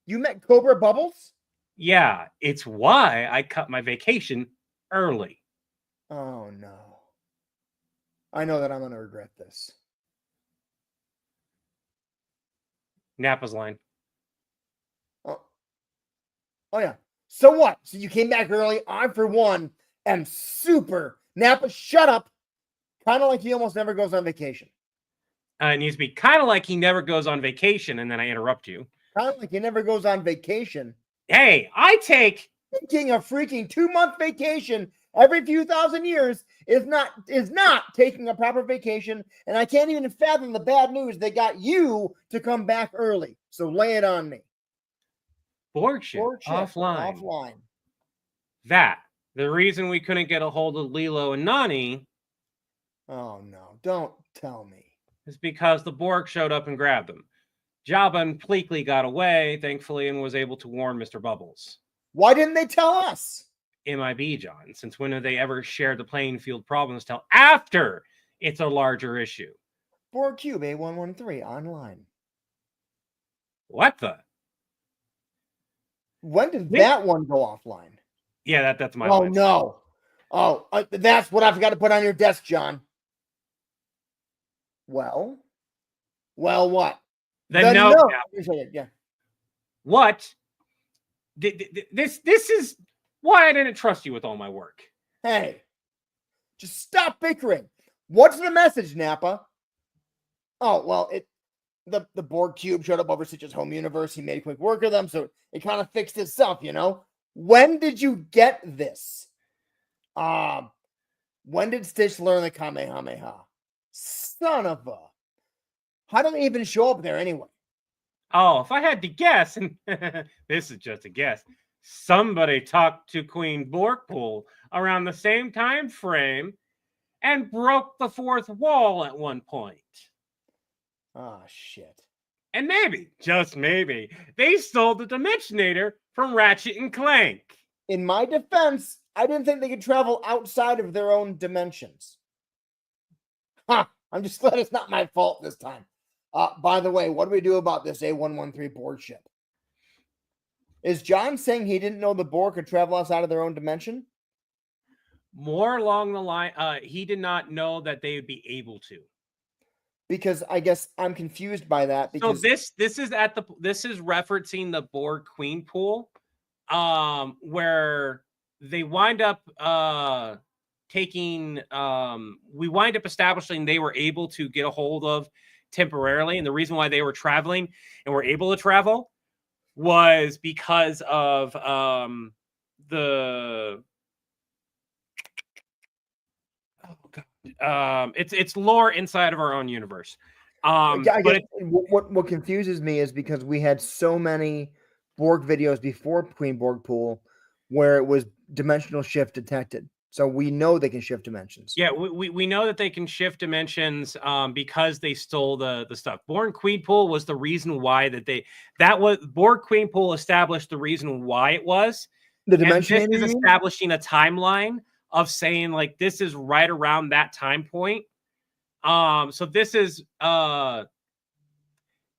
You met Cobra Bubbles? Yeah, it's why I cut my vacation early. Oh, no. I know that I'm going to regret this. Napa's line. Oh. Oh, yeah. So what? So you came back early. I, for one, am super. Nappa, shut up. Kind of like he almost never goes on vacation. It needs to be kind of like he never goes on vacation, and then I interrupt you. Kind of like he never goes on vacation. Hey, I take Taking a freaking 2-month vacation every few thousand years is not taking a proper vacation, and I can't even fathom the bad news they got you to come back early. So lay it on me. Borg ship offline. That the reason we couldn't get a hold of Lilo and Nani. Oh no! Don't tell me. Is because the Borg showed up and grabbed them. Jabba and Pleakley got away, thankfully, and was able to warn Mr. Bubbles. Why didn't they tell us? MIB, John. Since when have they ever shared the playing field problems till after it's a larger issue? Borg Cube A113 online. What the? When did that one go offline? Yeah, that's my. Oh no! Oh, that's what I've got to put on your desk, John. Well, what? Then no. Yeah. What? This is why I didn't trust you with all my work. Hey, just stop bickering. What's the message, Nappa? Oh, well, the Borg Cube showed up over Stitch's home universe. He made a quick work of them, so it kind of fixed itself, you know? When did you get this? When did Stitch learn the Kamehameha? Son of a... How do they even show up there anyway? Oh, if I had to guess, and this is just a guess, somebody talked to Queen Borkpool around the same time frame and broke the fourth wall at one point. Oh, shit. And maybe, just maybe, they stole the Dimensionator from Ratchet and Clank. In my defense, I didn't think they could travel outside of their own dimensions. Huh. I'm just glad it's not my fault this time. By the way, what do we do about this A113 Borg ship? Is John saying he didn't know the Borg could travel outside of their own dimension? More along the line, he did not know that they would be able to. Because I guess I'm confused by that. Because so this is referencing the Borg Queen pool, where they wind up we wind up establishing they were able to get a hold of temporarily, and the reason why they were traveling and were able to travel was because of it's lore inside of our own universe. I guess what confuses me is because we had so many Borg videos before Queen Borg pool where it was dimensional shift detected. So we know they can shift dimensions. Yeah, we know that they can shift dimensions because they stole the stuff. Borg Queen Pool was the reason why Borg Queen Pool established the reason why it was. The dimension is establishing a timeline of saying like this is right around that time point. So this is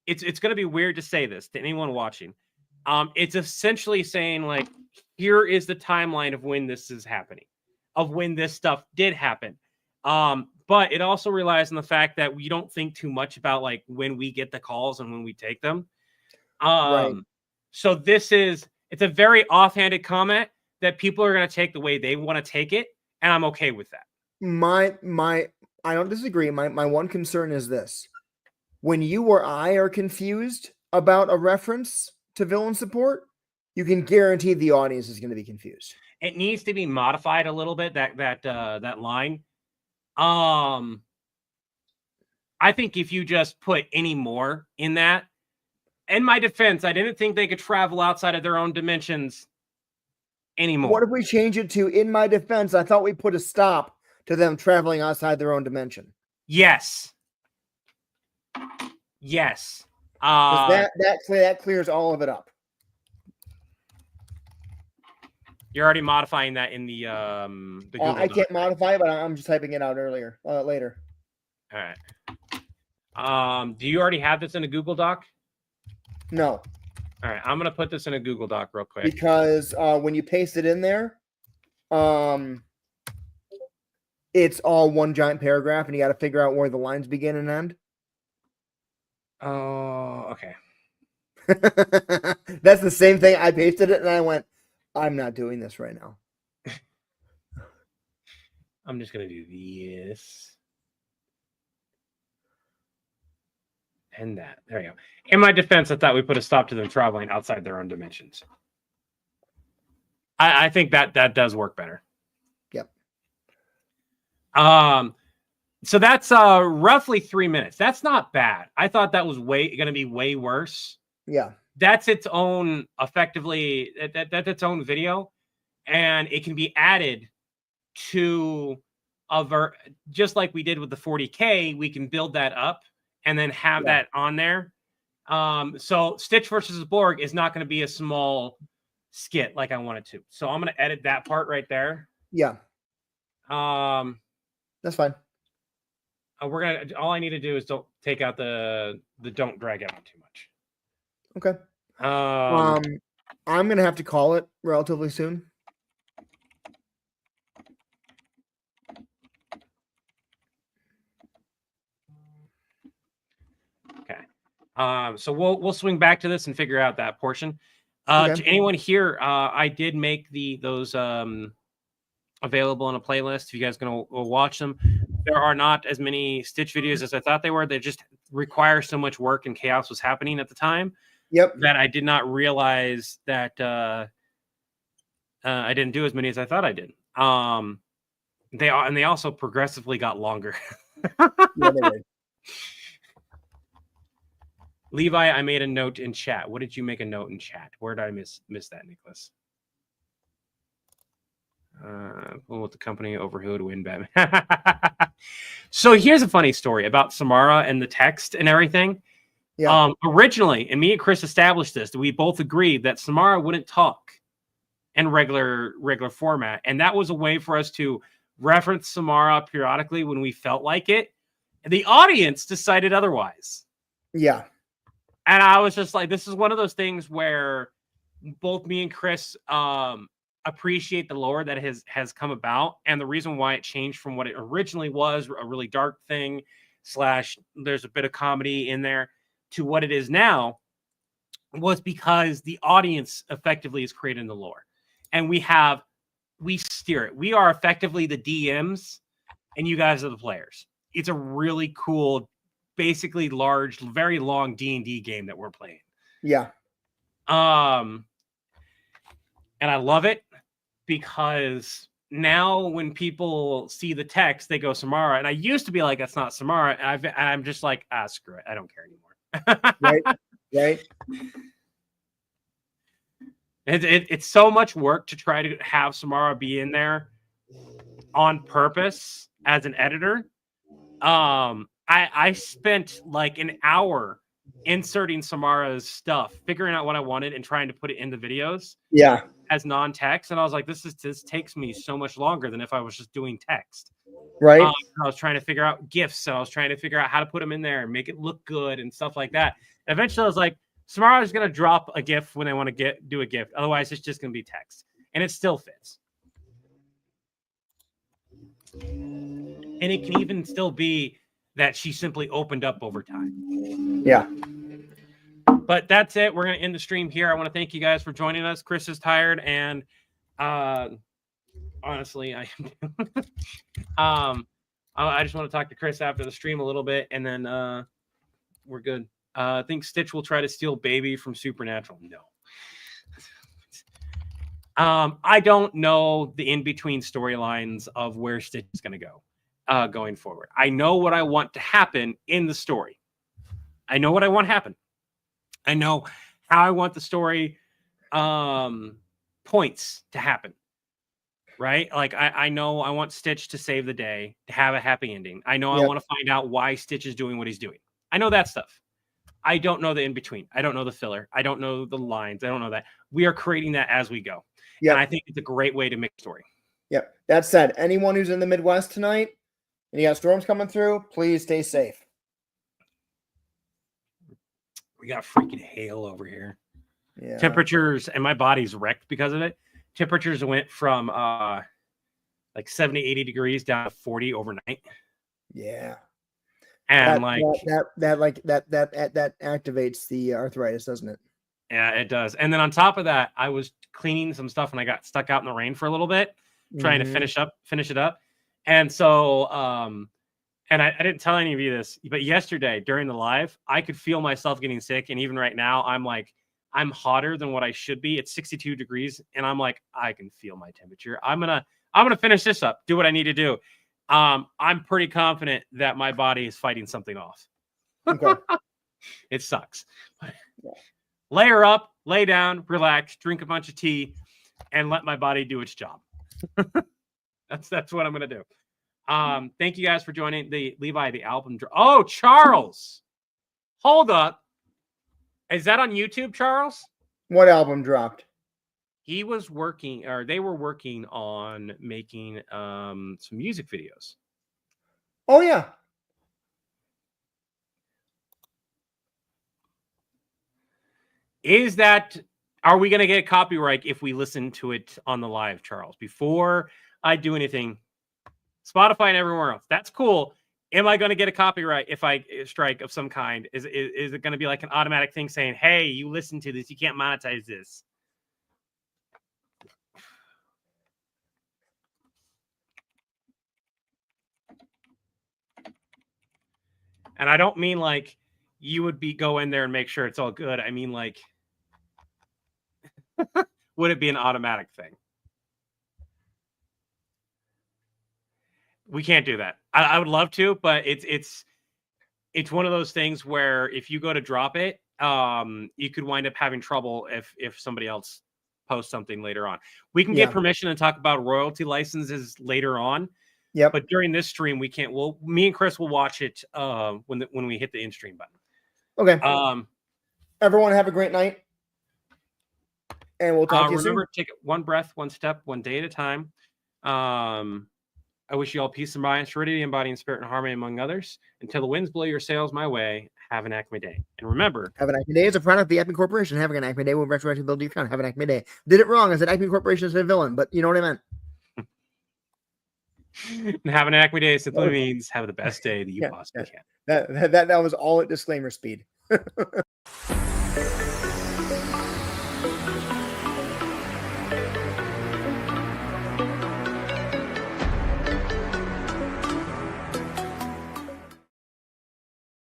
it's going to be weird to say this to anyone watching. It's essentially saying like here is the timeline of when this is happening, of when this stuff did happen. But it also relies on the fact that we don't think too much about like when we get the calls and when we take them. Right. So it's a very offhanded comment that people are going to take the way they want to take it, and I'm okay with that. I don't disagree. My one concern is this. When you or I are confused about a reference to villain support, you can guarantee the audience is going to be confused. It needs to be modified a little bit, that line. I think if you just put any more in that, in my defense, I didn't think they could travel outside of their own dimensions anymore. What if we change it to, in my defense, I thought we put a stop to them traveling outside their own dimension? Yes. That clears all of it up. You're already modifying that in the Google I Doc. can't modify it, but I'm just typing it out later. All right. Do you already have this in a Google Doc? No. All right. I'm gonna put this in a Google Doc real quick because when you paste it in there, it's all one giant paragraph, and you got to figure out where the lines begin and end. Oh, okay. That's the same thing. I pasted it and I went, I'm not doing this right now. I'm just going to do this. And that. There you go. In my defense, I thought we put a stop to them traveling outside their own dimensions. I think that does work better. Yep. So that's roughly 3 minutes. That's not bad. I thought that was going to be way worse. Yeah. That's its own, effectively, that's its own video, and it can be added to just like we did with the 40K. We can build that up and then have that on there. So Stitch versus Borg is not going to be a small skit like I wanted to. So I'm going to edit that part right there. Yeah. That's fine. All I need to do is don't take out the don't drag it out too much. Okay. I'm gonna have to call it relatively soon. Okay. So we'll swing back to this and figure out that portion. Okay. To anyone here, I did make those available in a playlist. If you guys gonna watch them, there are not as many Stitch videos as I thought they were. They just require so much work and chaos was happening at the time. Yep. That I did not realize that I didn't do as many as I thought I did. They also progressively got longer. Yeah, they did. Levi, I made a note in chat. What did you make a note in chat? Where did I miss that, Nicholas? With the company over who would win Batman. So here's a funny story about Samara and the text and everything. Yeah. Originally, and me and Chris established this, that we both agreed that Samara wouldn't talk in regular format. And that was a way for us to reference Samara periodically when we felt like it. And the audience decided otherwise. Yeah. And I was just like, this is one of those things where both me and Chris appreciate the lore that has come about. And the reason why it changed from what it originally was, a really dark thing, / there's a bit of comedy in there, to what it is now, was because the audience effectively is creating the lore. And we steer it. We are effectively the DMs and you guys are the players. It's a really cool, basically large, very long D&D game that we're playing. Yeah. And I love it because now when people see the text, they go Samara. And I used to be like, that's not Samara. And I'm just like, screw it. I don't care anymore. Right. It's so much work to try to have Samara be in there on purpose as an editor. I spent like an hour inserting Samara's stuff, figuring out what I wanted and trying to put it in the videos. Yeah. As non-text. And I was like, this takes me so much longer than if I was just doing text. Right. I was trying to figure out GIFs. And I was trying to figure out how to put them in there and make it look good and stuff like that. And eventually I was like, Samara is going to drop a GIF when they want to do a GIF. Otherwise, it's just going to be text. And it still fits. And it can even still be that she simply opened up over time. Yeah. But that's it. We're going to end the stream here. I want to thank you guys for joining us. Chris is tired. And honestly, I just want to talk to Chris after the stream a little bit. And then we're good. I think Stitch will try to steal Baby from Supernatural. No. I don't know the in-between storylines of where Stitch is going to go going forward. I know what I want to happen in the story. I know what I want to happen. I know how I want the story points to happen. Right? Like, I know I want Stitch to save the day, to have a happy ending. I know I want to find out why Stitch is doing what he's doing. I know that stuff. I don't know the in-between. I don't know the filler. I don't know the lines. I don't know that. We are creating that as we go. Yeah. And I think it's a great way to make a story. Yep. That said, anyone who's in the Midwest tonight and you got storms coming through, please stay safe. We got freaking hail over here. Yeah. Temperatures, and my body's wrecked because of it. Temperatures went from like 70, 80 degrees down to 40 overnight. Yeah. And that activates the arthritis, doesn't it? Yeah, it does. And then on top of that, I was cleaning some stuff and I got stuck out in the rain for a little bit, trying to finish it up. And so, and I didn't tell any of you this, but yesterday during the live, I could feel myself getting sick. And even right now, I'm hotter than what I should be. It's 62 degrees. And I'm like, I can feel my temperature. I'm going to finish this up, do what I need to do. I'm pretty confident that my body is fighting something off. Okay. It sucks. Layer up, lay down, relax, drink a bunch of tea, and let my body do its job. That's what I'm going to do. Thank you guys for joining the album. Oh, Charles. Hold up. Is that on YouTube, Charles? What album dropped? He was working, or they were working on making some music videos. Oh, yeah. Are we going to get a copyright if we listen to it on the live, Charles? Before I do anything, Spotify and everywhere else, that's cool. Am I going to get a copyright if I strike of some kind? Is it going to be like an automatic thing saying, hey, you listen to this, you can't monetize this? And I don't mean like you would go in there and make sure it's all good. I mean like, would it be an automatic thing? We can't do that. I would love to, but it's one of those things where if you go to drop it, you could wind up having trouble if somebody else posts something later on. We can get permission to talk about royalty licenses later on. Yeah. But during this stream, we can't. Well, me and Chris will watch it when we hit the in stream button. Okay. Everyone have a great night. And we'll talk to you soon. Remember, take it one breath, one step, one day at a time. I wish you all peace and mind, serenity, embodying spirit and harmony among others. Until the winds blow your sails my way, have an Acme day. And remember, Have an Acme day is a product of the Acme Corporation. Have an Acme day will retroactively build your account. Have an Acme day. Did it wrong. I said Acme Corporation is a villain, but you know what I meant. and have an Acme day simply means have the best day that you possibly can. That was all at disclaimer speed.